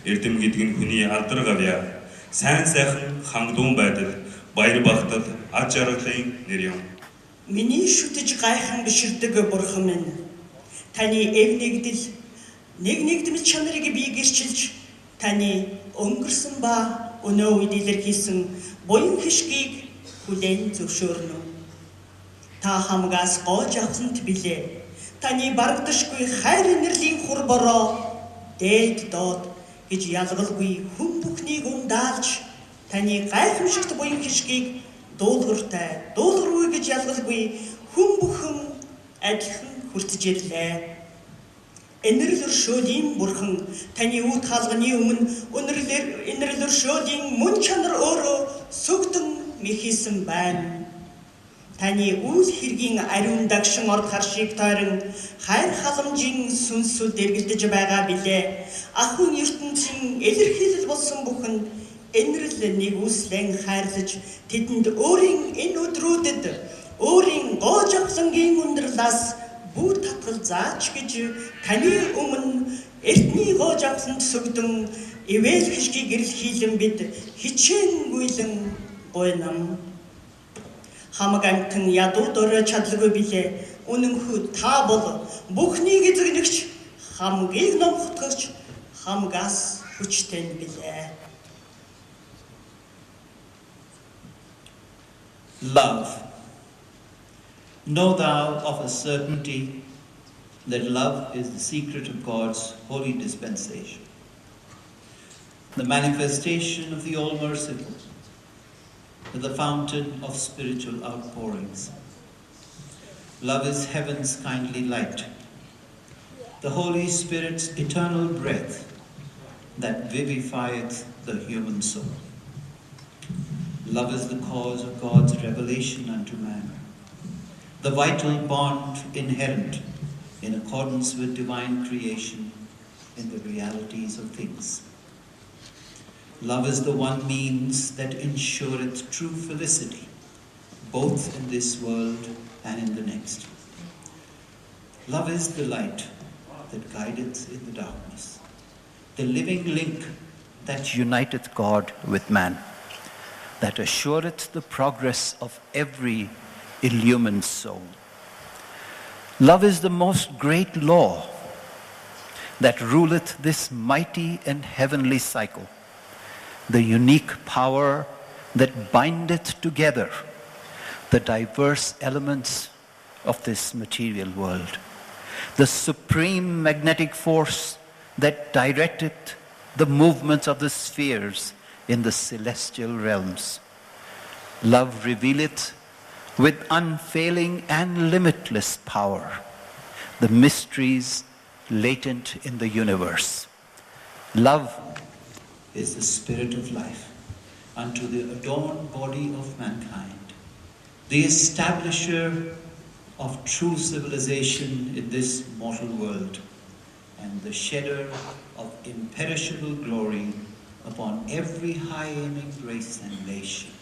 Эрдэм гэдэг нь хүний алдар гавьяа, сайн сайхан хангадуун байдал, баяр багтал, ад жаргалын нэр юм. Миний шүтэж гайхан биширдэг бурхан минь таны эв нэгдэл нэгдмэл чанарыг бий гэрчилж таны өнгөрсөн ба өнөө үед илэрхийлсэн буян хишгийг хүлээн зөвшөөрнө. Та хамгаас гоож авсант билээ. Таны барагдашгүй хайр инэрлийн хур бороо дээд доод гэж ялгалгүй хүн бүхнийг ундаалж таны гайхамшигт буян хишгийг дуулуургүй гэж ялгалгүй хүн бүхэн адилхан хүртэж ирлээ. Энэрл өршөөлийн бурхан таны үүд хаалганы өмнө энэрл өршөөлийн мөн чанар өөрөө сүгдэн мэхийсэн байна. Таны үйл хэргийн ариун дагшин орд харшиг тойрон хайр халамжийн сүнсүүд эргэлдэж байгаа билээ. Ахын ертөнцийн илэрхийлэл болсон бүхэн энэрл нэг үслэн хайрлаж тэдэнд өөрийн энэ өдрүүдэд өөрийн гоож авсангийн ундралаас бүр татгал заач гэж таны өмнө эртний гоож авсанд сүгдэн ивэл хишгийг эрэлхийлэн бид хичээнгүйлэн гойнам. Хамаг амтан ядуу дөрөө чадлагүй билээ. Үнэнхүү та бол бүхнийг эзэгнэгч хамгийг номхотгож хамгаас хүчтэй билээ. Love. Know thou of a certainty that love is the secret of God's holy dispensation, the manifestation of the All-Merciful, the fountain of spiritual outpourings. Love is heaven's kindly light, the Holy Spirit's eternal breath that vivifieth the human soul. Love is the cause of God's revelation unto man, the vital bond inherent in accordance with divine creation in the realities of things. Love is the one means that ensureth true felicity, both in this world and in the next. Love is the light that guideth in the darkness, the living link that uniteth God with man, that assureth the progress of every illumined soul. Love is the most great law that ruleth this mighty and heavenly cycle, the unique power that bindeth together the diverse elements of this material world, the supreme magnetic force that directeth the movements of the spheres in the celestial realms. Love revealeth with unfailing and limitless power the mysteries latent in the universe. Love is the spirit of life unto the adorned body of mankind, the establisher of true civilization in this mortal world, and the shedder of imperishable glory upon every high-aiming race and nation.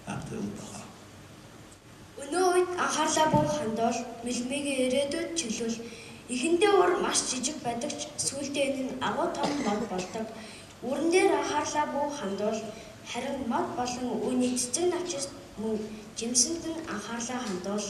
Abdul Baha. Өнөө үед анхаарлаа буй хандвал мэлмигийн ирээдүйд чиглүүл эхэндээ уур маш жижиг байдаг ч сүүлдээ энэ нь агуу том мод болдог. Үрэн дээр анхаарлаа буй хандвал харин мод болон үүний цэцэг навчис мөн жимсэнд нь анхаарлаа хандвал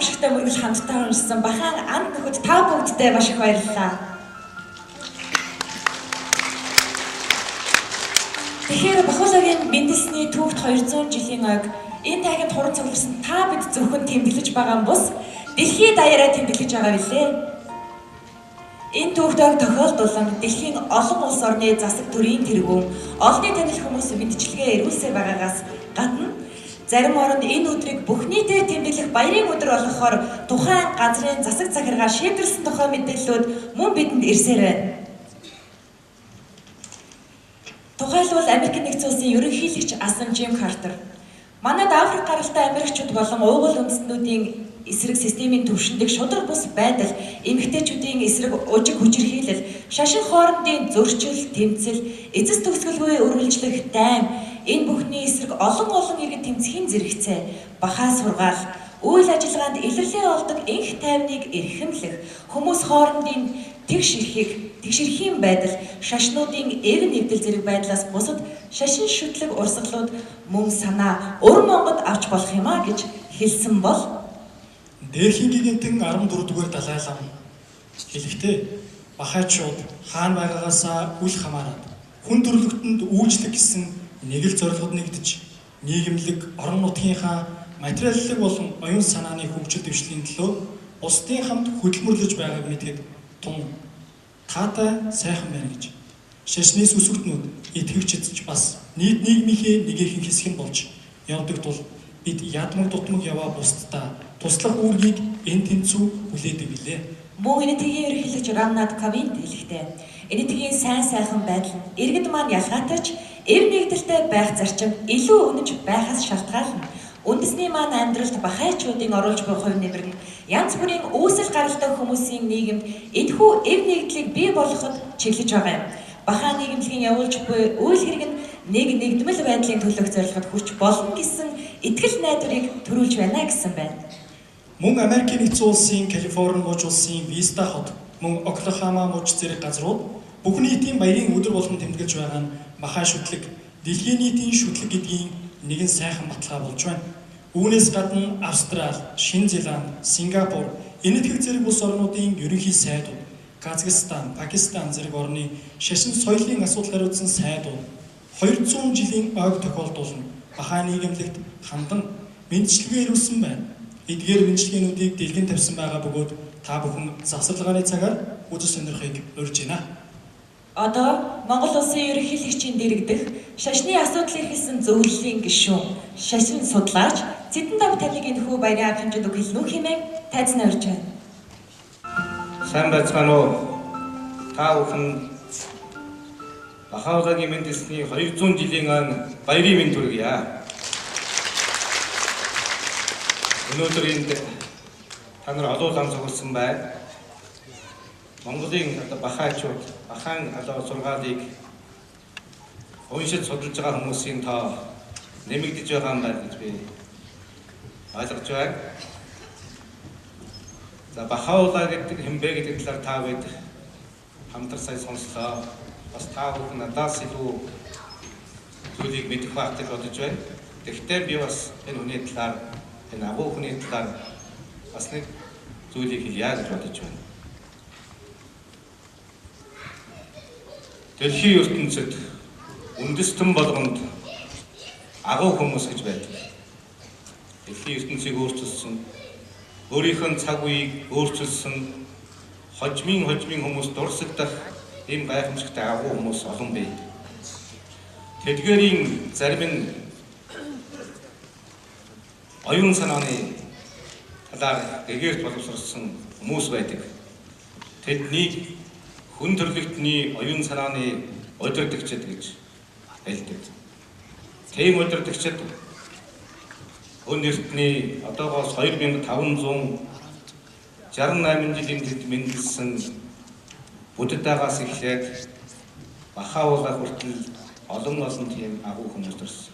гайхамшигтай мөргөл хамтдаа уншсан бахан анд нөхөд та бүгдтэй маш их баярлалаа. Тэгэхээр Бахуулагийн Бэндэсний түүхт 200 жилийн ойг энэ тайганд хуран цугларсан та бид зөвхөн тэмдэглэж байгаа бус дэлхийд даяараа тэмдэглэж байгаа билээ. Энэ түүхтэйг тохиолдуулан дэлхийн олон улс орны засаг төрийн тэргүүн олонний танил хүмүүс мэдчилгээ эрүүлсээр байгаагаас гадна зарим оронд энэ өдрийг бүх нийтээр тэмдэглэх баярын өдөр болгохоор тухайн газрын засаг захиргаа шийдвэрлсэн тухай мэдээллүүд мөн бидэнд ирсээр байна. Тухайлбал Америкийн нэгдсэн улсын ерөнхийлөгч асан Жим Картер манайд Африк гаралтай Америкчууд болон уугуул үндэстнүүдийн эсрэг системийн төвшөндөх шудраг бус байдал, эмэгтэйчүүдийн эсрэг ужиг хүчирхийлэл, шашин хоорондын зөрчил, тэмцэл, эцэс төгсгөлгүй үргэлжлэх дайн, энэ бүхний эсрэг олон иргэд тэмцэхийн зэрэгцээ, бахаа сургаал, үйл ажиллагаанд илэрлээ олдог энх тайвныг эрхэмлэх, хүмүүс хоорондын тэгшэрхийн байдал, шашнуудын эв нэгдэл зэрэг байдлаас бусад шашин шүтлэг урсгалууд мөн санаа өр Монгод авч болох юмаа гэж хэлсэн бол Дээрхийн гигантэн 14-р Далай лам хэлэхдээ Бахайчууд хаана байгаагаасаа үл хамааран хүн төрлөختөнд үйлчлэх гэсэн нэг л зорилгод нэгдэж нийгэмлэг, орон нутгийнхаа материаллык болон оюун санааны хөгжил дэвшлийн төлөө бусдын хамт хөдөлмөрлөж байгааг мэдгээд тун таатай сайхан байна гэж шашнээс үсвэртнүүд итгэвч эзэж бас нийт нийгмийнхээ нэгэн хэсэг нь болж явдаг тул бид ядмаг дутмаг яваа бусдаа туслах үүргийг энэ тэнцүү хүлээдэг билээ. Мөн энэтхэгийн ерөнхийлөгч Рамнат Ковинд хэлэхдээ энэтхэгийн сайхан байдал нь иргэд маань ялгаатайч эв нэгдэлтэй байх зарчим илүү өнөж байхаас шалтгаална. Үндэсний маань амьдралд Бахайчуудын оруулж буй хувь нэмэр нь янз бүрийн үүсэл гаралтай хүмүүсийн нийгэмд энэхүү эв нэгдлийг бий болгоход чиглэж байгаа юм. Бахаа нийгэмлэгийн явуулж буй үйл хэрэг нь нэг нэгдмэл байдлын төлөөх зорилгод хүрч болно гэсэн итгэл найдварыг төрүүлж байна гэсэн байна. Мөн Америкийн нэгдсэн улсын Калифорни муж улсын Виста хот, мөн Оклахома муж зэрэг газрууд бүх нийтийн баярын өдөр болгон тэмдэглэж байгаа нь Бахай шүтлэг, дэлхийн нийтийн шүтлэг гэдгийн нэгэн сайхан баталгаа болж байна. Үүнээс гадна Австрали, Шинэ Зеланд, Сингапур, энэтхэг зэрэг улс орнуудын ерөнхий сайдууд, Казахстан, Пакистан зэрэг орны шашин соёлын асуудал хариуцсан сайдууд 200 жилийн ойг тохиолдуулна Бахай нийгэмлэгт хандан мэдчилгээ ирүүлсэн байна. Эдгээр мэдчилгээнүүдийг дэлгэн тавьсан байгаа бөгөөд та бүхэн завсарлагын цагаар үзэж сонирхохыг урьж байна. Одоо Монгол улсын ерөнхийлөгчийн дэргэдэх шашны асуудал эрхэлсэн зөвлөлийн гишүүн, шашин судлаач Цэдэн дав таныг энэхүү баярын авч хэмжээд өгөх нүх хэмээн тайзнаа урьж байна. Сайн байцгаана уу? Та бүхэн Бахаулагийн мэндэлсний 200 жилийн ан баярын мэнд хүргье. Өнөөдөр энд та нар олон лам цугласан байна. Монголын Бахайчууд, Бахаан алуу сургаалыг уншиж судалж байгаа хүмүүсийн тоо нэмэгдэж байгаа юм байна гэж би ойлгож байна. За Бахаулаа гэдэг хэмбэ гэдэг талаар та бид хамтар сая сонслоо. Бас та бүхэн надаас илүү зүйлийг мэдэх байх гэж бодож байна. Тэгэхдээ би бас энэ хүний талаар, энэ агуу хүний талаар бас нэг зүйлийг хэлье гэж бодож байна. Дэлхийн ертөнцид үндэстэн болгонд агуу хүмүүс гэж байдаг. Дэлхийн ертөнцийг өөрчилсөн, өөрийнх нь цаг үеийг өөрчилсөн хожмын хүмүүс дурсагдах ийм гайхамшигтай агуу хүмүүс олон бий. Тэдгээрийн зарим нь оюун санааны талаар гэгээрт боловсрсон хүмүүс байдаг. Тэднийг хүн төрлөختний оюун санааны удирдагчид гэж хэлдэг. Тийм удирдагчид өн эртний одоогоос 2568 жилийн тэд мэндэлсэн Буддагаас эхлээд Бахаула хүртэл олон тийм агуу хүмүүс төрсөн.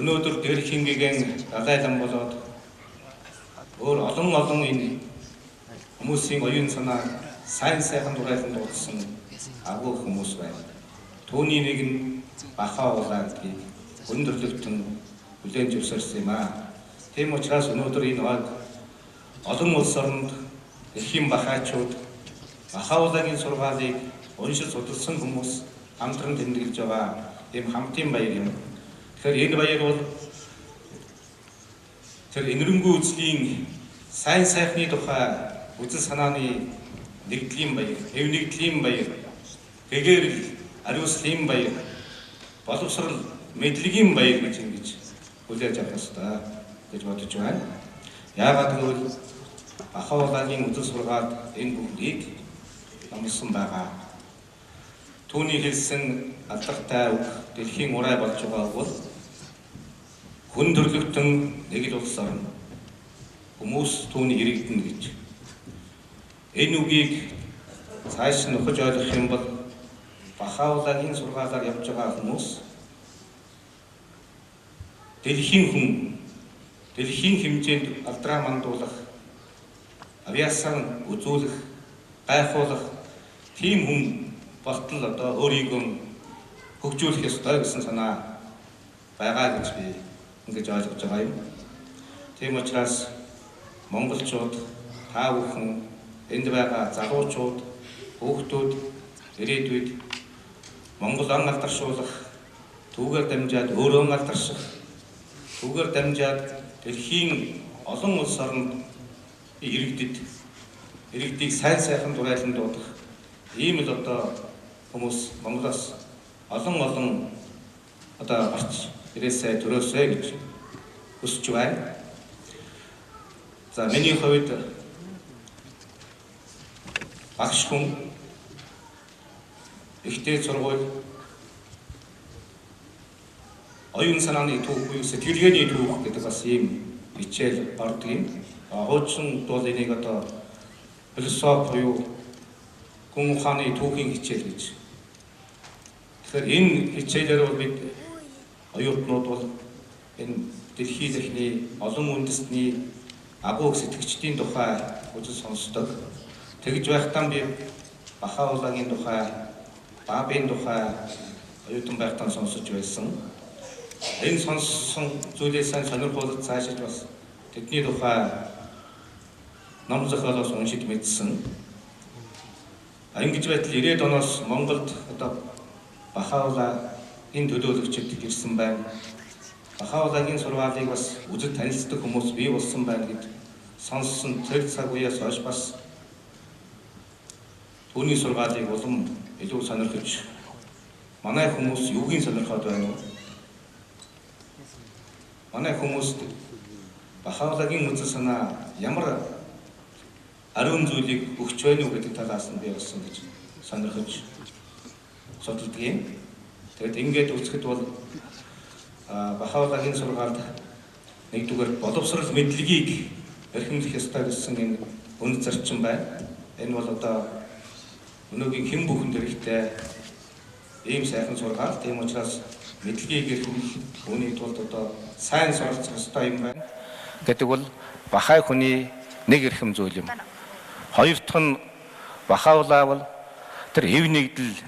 Өнөөдөр дээрхийн гигэн Далай лам болоод өөр олон энэ хүмүүсийн оюун санаа сайн сайхан дурайлан дуудсан агуу хүмүүс байна. Түүний нэг нь Бахаула гэдгийг өндөрлөгтөн хүлээн зөвшөөрсөн юм аа. Тийм учраас өнөөдөр энэ олон улс орнд эрхийн Бахайчууд Бахаулагийн сургаалыг уншиж судалсан хүмүүс хамтран тэмдэглэж байгаа ийм хамтын баяр юм. Тэгэхээр энэ баяр бол тэр энэрэнгүй үзлийн сайн сайхны тухай үзэл санааны нэгдлийн баяр, эв нэгдлийн баяр, гэгэрэл ариуслын баяр, боловсрал мэдлэгийн баяр гэж ингэж хүлээж авах ёстой гэж бодож байна. Яагаад гэвэл Бахаулагийн үзэл сургаалд энэ бүгдийг номлосон байгаа. Түүний хэлсэн алдартай үг дэлхийн урай болж байгаа бол хүн төрлөختөн нэг л улс орно. Хүмүүс түүний иргэдэн гэж. Энэ үгийг цааш нь ухаж ойлгох юм бол Бахаулагийн сургаалаар явж байгаа хүмүүс дэлхийн хэмжээнд алдраа мандуулах, авиасан үзүүлэх, гайхуулах тийм хүн болтол одоо өөрийгөө хөгжүүлэх ёстой гэсэн санаа байгаа гэж би ингэж ойлгож байгаа юм. Тийм учраас монголчууд та бүхэн энд байгаа залуучууд, хүүхдүүд, ирээдүйд Монгол ан алдаршуулах, түүгээр дамжаад өөрөө алдарших, түүгээр дамжаад дэлхийн олон улс орнд иргэдийг сайн сайхан дурайлан дуудах ийм л одоо хүмүүс Монголоос олон одоо гарч ирээсэй төрөөсэй гэж хүсэж байна. За миний хувьд багш хүн ихтэй сургууль оюун санааны түүх буюу сэтгэлгээний түүх гэдэг бас ийм хичээл ордог юм. Хуучин бол энийг одоо философи буюу гүн ухааны түүхийн хичээл гэж. Тэгэхээр энэ хичээлээр бол бид оюутнууд бол энэ дэлхийн дахны олон үндэстний агуу сэтгэгчдийн тухай үзэл сонсдог. Тэгж байхдаа би Бахаулагийн тухай, Баабын тухай оюутан байхдаа сонсож байсан. Энэ сонссон зүйлээс сонирхолтой цаашид бас тэдний тухай ном зохиолоос уншиж мэдсэн. Ингэж байтал 90-ад оноос Монголд одоо Бахаулагийн төлөөлөгчд ирсэн байна. Бахаулагийн сургаалыг бас үзэж танилцдаг хүмүүс бий болсон байна гэж сонссон тэр цаг үеэс хойш бас түүний сургаалыг улам илүү сонирхож манай хүмүүс юугийн сонирхоод байна вэ? Манай хүмүүст Бахаулагийн үзэл санаа ямар ариун зүйлийг өгч байна уу гэдэг талаас нь би болсон гэж сонирхож судалдаг юм. Тэгэд ингээд үзэхэд бол Бахаулагийн сургаалд нэгдүгээр боловсрол мэдлэгийг эрхэмлэх ёстой гэсэн энэ үнд зарчим байна. Энэ бол одоо өнөөгийн хэн бүхэнд хэрэгтэй ийм сайхан сургаал. Тийм учраас мэдлэгийг эрхэмлэх үүний тулд одоо сайн суралцах ёстой юм байна. Гэдэг бол Бахай хүний нэг эрхэм зүйл юм. Хоёр дахь нь Бахаулаа бол тэр хэв нэгдэл,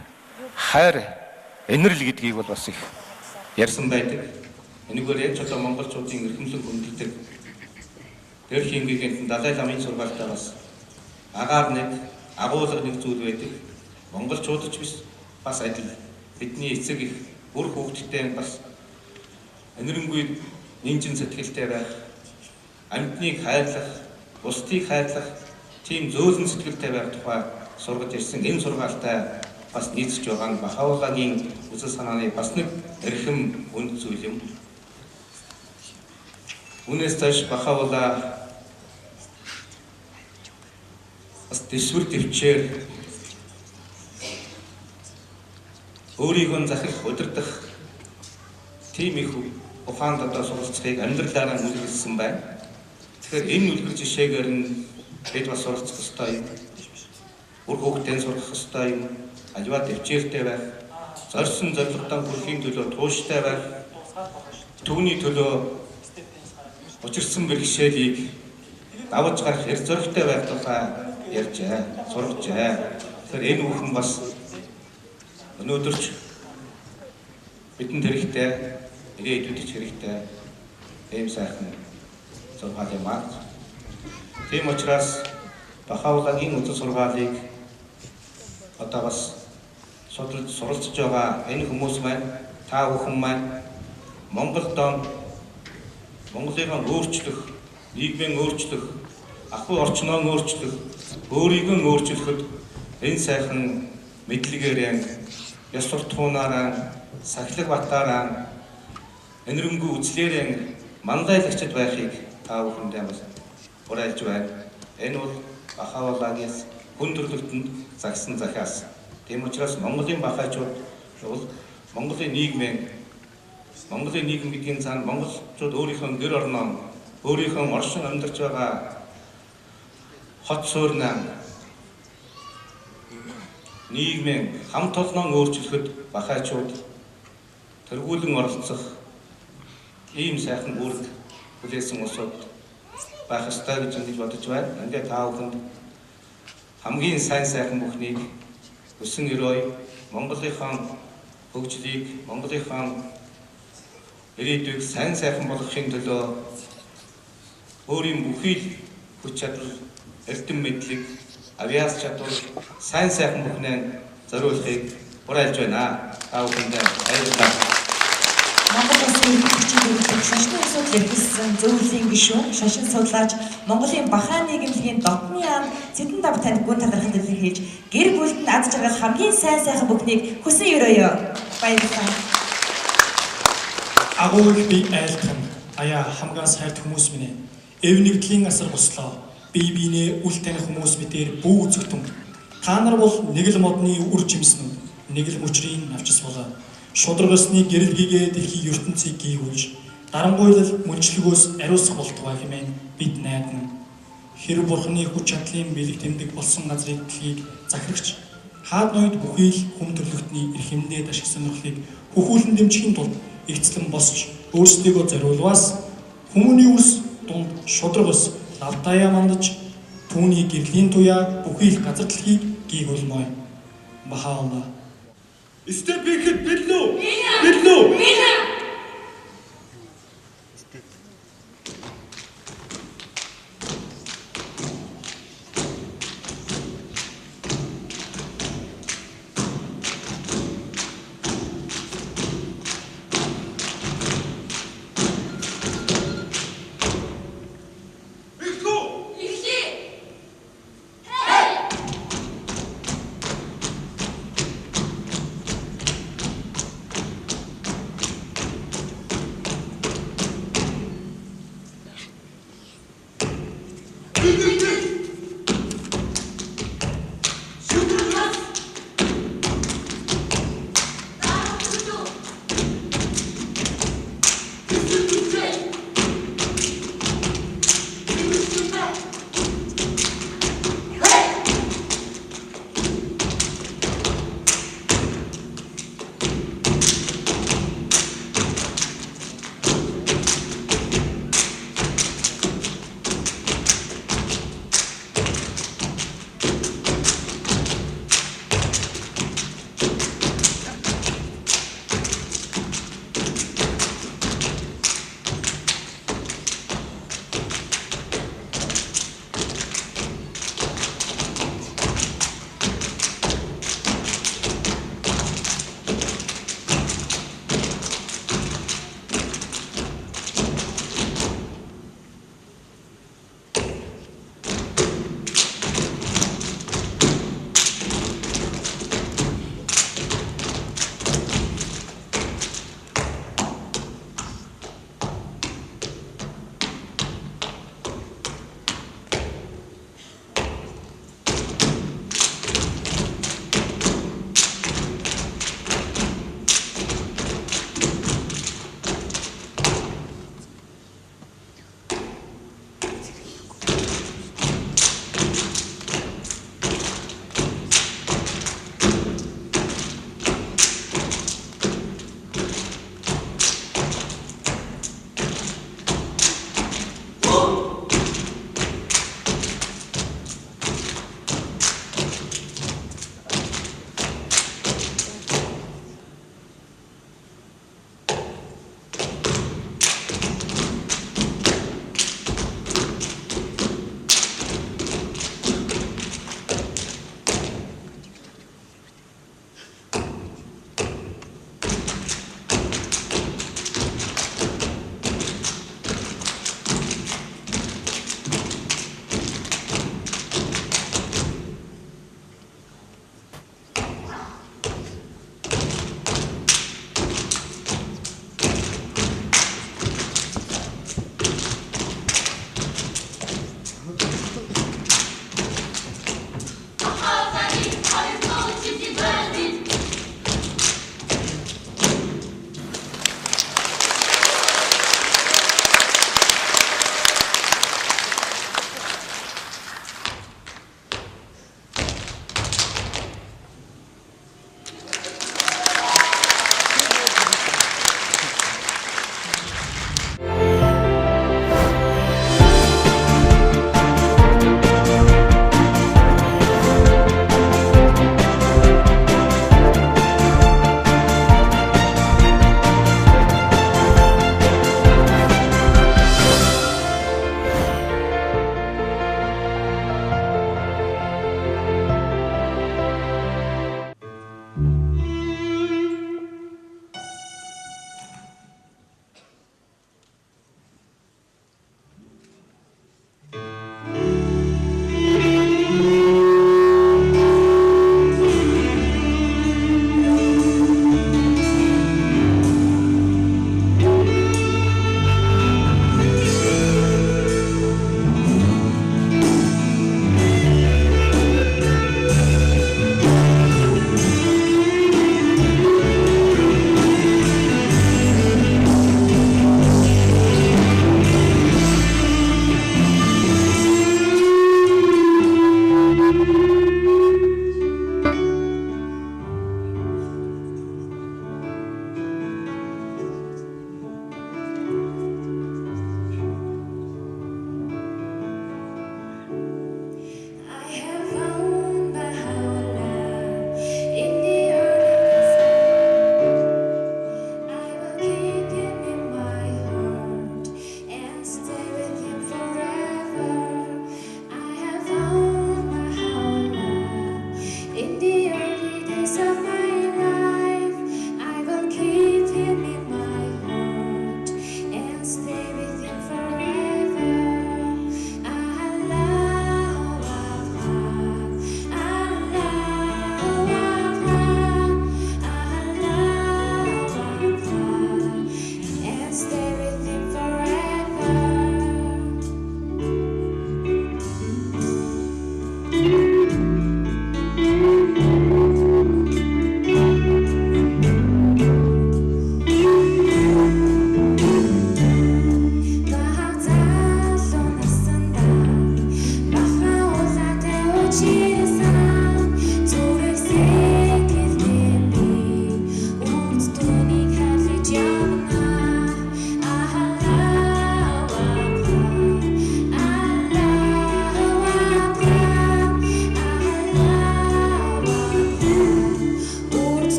хайр, инэрл гэдгийг бол бас их ярьсан байдаг. Энэгээр яг ч одоо монголчуудын эрхэмлэн хүндэлдэг Тэрхийн гигэнт Далай ламын сургаалтаа бас агаар нэг агуулга нэг зүйл байдаг. Монголчууд ч биш бас адил бидний эцэг их бүр хүүхдтэй бас энэрэнгүй нинжин сэтгэлтэй байх, амьтныг хайрлах, бусдыг хайрлах тийм зөөлөн сэтгэлтэй байх тухай сургаж ирсэн. Энэ сургаалтай бас нийцж байгаа нь Бахаулагийн үзэл санааны бас нэг эрхэм үнд зүйл юм. Үүнээс цааш Бахаула бас дэвшвэр төвчээр өөрийгөө захих, удирдах тийм их ухаанд одоо суралцахыг амьдралаараа үлгэлсэн байна. Тэгэхээр энэ үлгэр жишээгээр нь бид бас суралцах ёстой юм. Үр хөвгтэн сурах ёстой юм. Аливаа төвчээртэй байх, зорьсон зорилготой хүрэхийн төлөө тууштай байх, түүний төлөө учирсан бэрхшээлийг давж гарах эрх зоригтой байх тухай ярьжээ, сургажээ. Тэгэхээр энэ бүхэн бас өнөөдөрч бидэнд хэрэгтэй, ирээдүйд ч хэрэгтэй ийм сайхан сургаал юм аа. Тийм учраас Бахаулагийн үзэл сургаалыг одоо бас суралцж байгаа энэ хүмүүс маань, та бүхэн маань Монголдоо Монголыг өөрчлөх, нийгмийн өөрчлөх, ахуй орчноо өөрчлөх, өөрийгөө өөрчлөхөд энэ сайхан мэдлэгээрээ, ёс суртахуунаараа, сахилга батаараа, энэрэнгүй үзлээрээ мандайлагчд байхыг та бүхэндээ бас уриалж байна. Энэ бол Бахаулагаас хүн төрлөختөнд загсан захиас. Тийм учраас Монголын бахайчууд бол Монголын нийгэм гэдгийн цаана монголчууд өөрийнхөө гэр орноо, өөрийнхөө оршин амьдарч байгаа хот суурнаа нийгмийн хамт олноо өөрчлөхөд бахайчууд тэргүүлэн оролцох ийм сайхан үүрэг хүлээсэн улсууд байх ёстой гэж бодож байна. Эндээ та бүхэнд хамгийн сайн сайхан бүхнийг өсөн өрөө Монголынхаа хөгжлийг, Монголынхаа ирээдүйг сайн сайхан болгохын төлөө өөрийн бүхий л хүч чадал, эрдэм мэдлэг, авьяас чадвар, сайн сайхан бүхнээ зориулахыг уриалж байна. Та бүхэндээ баярлалаа. Монгол Улсын хүчийг бүрдэх шашны асуудал эрхэлсэн зөвлөлийн гишүүн, шашин судлаач, Монголын Бахаан нийгэмлэгийн Додны ам Цэдэн дав танд гүн талархал илэрхийлж, гэр бүлд нь ад жаргал хамгийн сайн сайхан бүхнийг хүсэн өрөөё. Баярлалаа. Агуу их би айлтхан аяа хамгаас хайрт хүмүүс минь ээ. Эв нэгдлийн асар буслаа. Бие биенээ үл таних хүмүүс мэтэр бүү үзэгтэн. Та нар бол нэг л модны үр жимснүүд, нэг л мөчрийн навчс болоо. Шударгасны гэрэлгийгээ дэлхийн ертөнцийг гүйгүүлж, дарангуйлал мөнчлөгөөс ариусгах болтугай хэмээн бид найдана. Хэрв бурхны хүч чадлын бэлэг тэмдэг болсон газрыг дэлхийг захирагч, хаад ноёд бүхий л хүм төрлөختний эрхэмнээ ашиг сонирхлыг хөхүүлэн дэмжихийн тулд игцлэн босч өөрсдийгөө зориулваас хүмүүний үс дунд шударгас лавдаяа мандаж түүний гэрлийн туяа бүхий л газар дэлхийг гүйгүүлмэй. Бахаалла. Степ ихэд бэлнүү. Бэлнүү.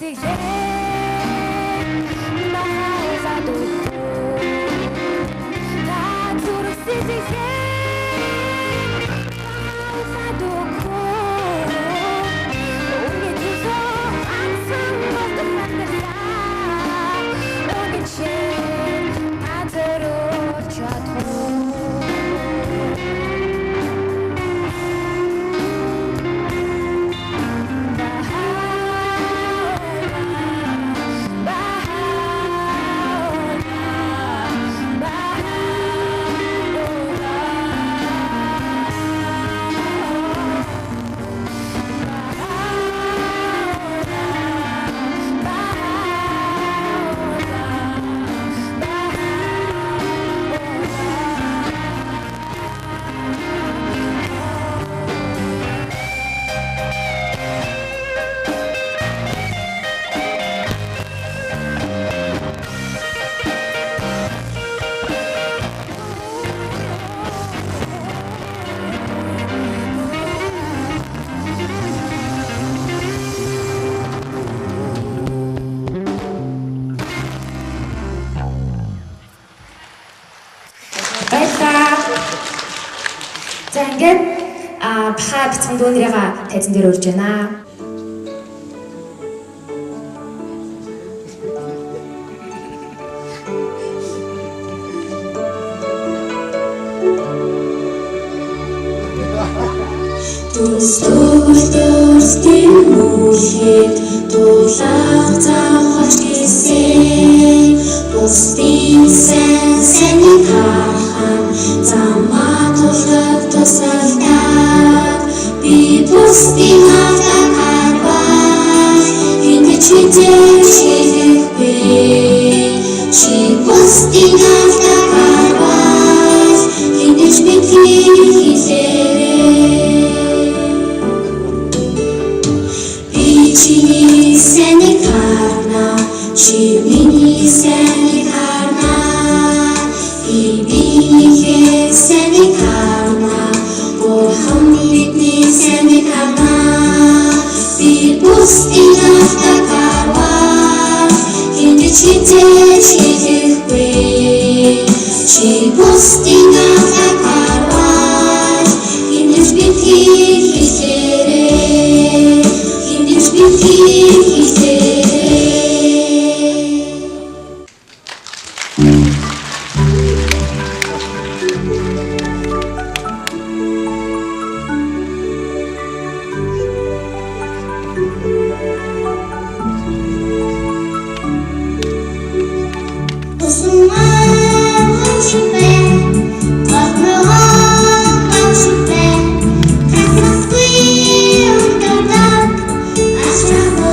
За ингээд баха бяцхан дүүнэрийгээ тайзан дээр урьж байна. Дүрстийн мөчөд тулах завхаж гисэн бусдын сэний хахан замаа тулах тусалдаад би бусдын хатагаас энэ читэй шилэхбэ чи бусдын хатагаас энэ читэй хилэрэ Chini seni karna, chimini seni karna, ibini seni karna, borham bitni seni karna, bibusti nafta karva, hindi chite chilekwe, chibusti nafta karva, hindi biti hitere. Struggle.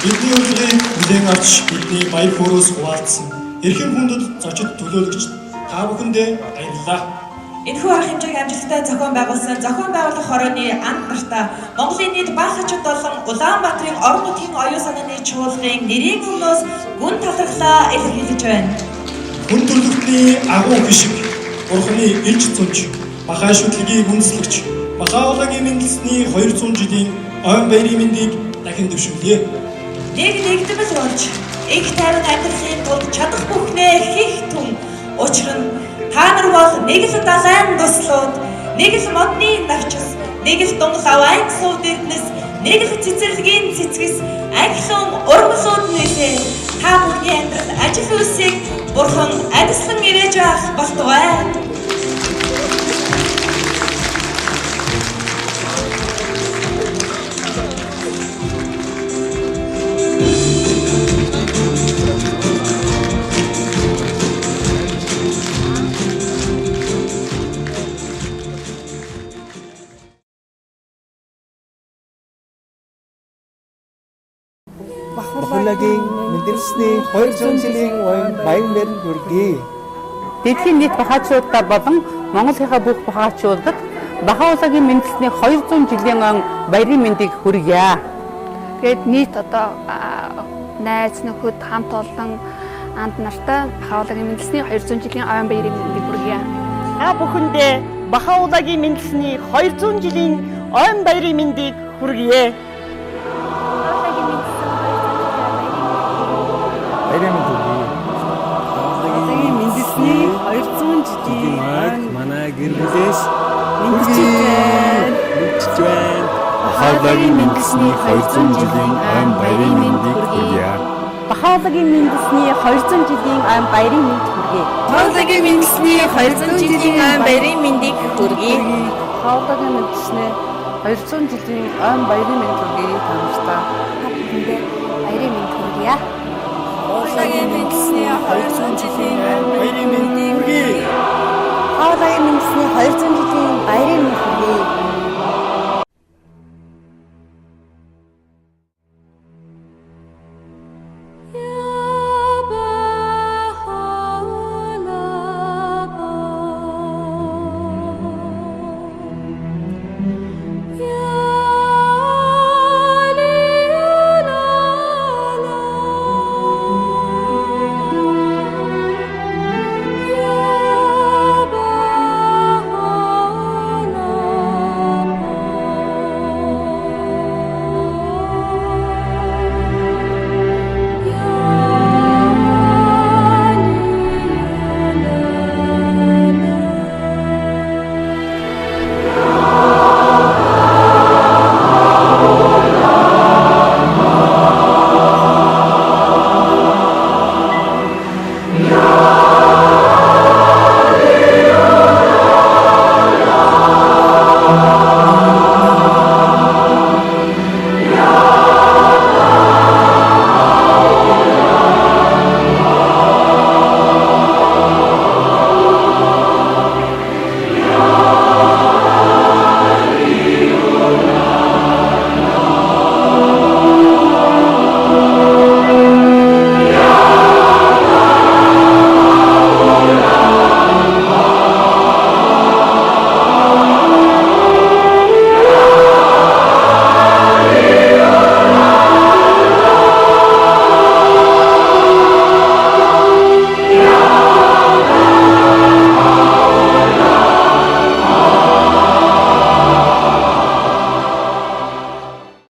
Бидний урилгыг бүлээн авч бидний баяр хөөрөөс хуваалцсан эрхэм хүндэт зочид төлөөлөгч та бүхэндээ баярлалаа. Энэхүү арга хэмжээг амжилттай зохион байгуулсан зохион байгуулах хорооны анд нартаа Монголын нийт баахачд болон Улаанбаатарын орон нутгийн оюун санааны чуулгын нэрийн өмнөөс гүн талархлаа илэрхийлж байна. Хүн төрлөختний агуу гişиг Бурханы элч зунж Бахаа шүтлэгийг үндэслэгч Бахаалагийн мэндэлсний 200 жилийн ойн баярын мэндийг дахин дэвшүүлье. Нэг нэгдмэл болж их тайван амьдралын тулд чадах бүхнээ хийх түн учир нь та нар бол нэг л далайн дуслууд, нэг л модны навчис, нэг л дунгал авайн суув дэрнэс, нэг л цэцэрлэгийн цэцгэс, анхлын урмлууд нэлээ. Та бүхний амьдрал ажил үйлсийг Бурхан адислан ирээж авах болтугай. Бахаалагийн мэндэлсний 200 жилийн ойн баян мэрэн хүргэе. Дэлхийн нийт бахаачуудаа болон Монголынхаа бүх бахаачуудад Бахаалагийн мэндэлсний 200 жилийн ойн баярын мэндийг хүргье. Тэгээд нийт одоо найз нөхөд хамт олон анд нартай Бахаалагийн мэндэлсний 200 жилийн ойн баярын мэндийг хүргье. Та бүхэндээ Бахаалагийн мэндэлсний 200 жилийн ойн баярын мэндийг хүргье. Баярын мэндэлсний 200 жилийн ойг манай гэр бүлээс мэдчиж байна. Бахаулагийн мэндэлсний 200 жилийн ойн баярын мэндийг хүргье. Бахаулагийн мэндэлсний 200 жилийн ойн баярын мэнд хүргэе. Бахаулагийн мэндэлсний 200 жилийн ойн баярын мэндийг хүргэе. Бахаулагийн мэндэлсний 200 жилийн ойн баярын мэнд хүргэе. Тамартаа. Бүгдээ баярын мэнд хүргье. Бахаулагийн мэндэлсний 200 жилийн ойн баярын мэндийг хүргэе.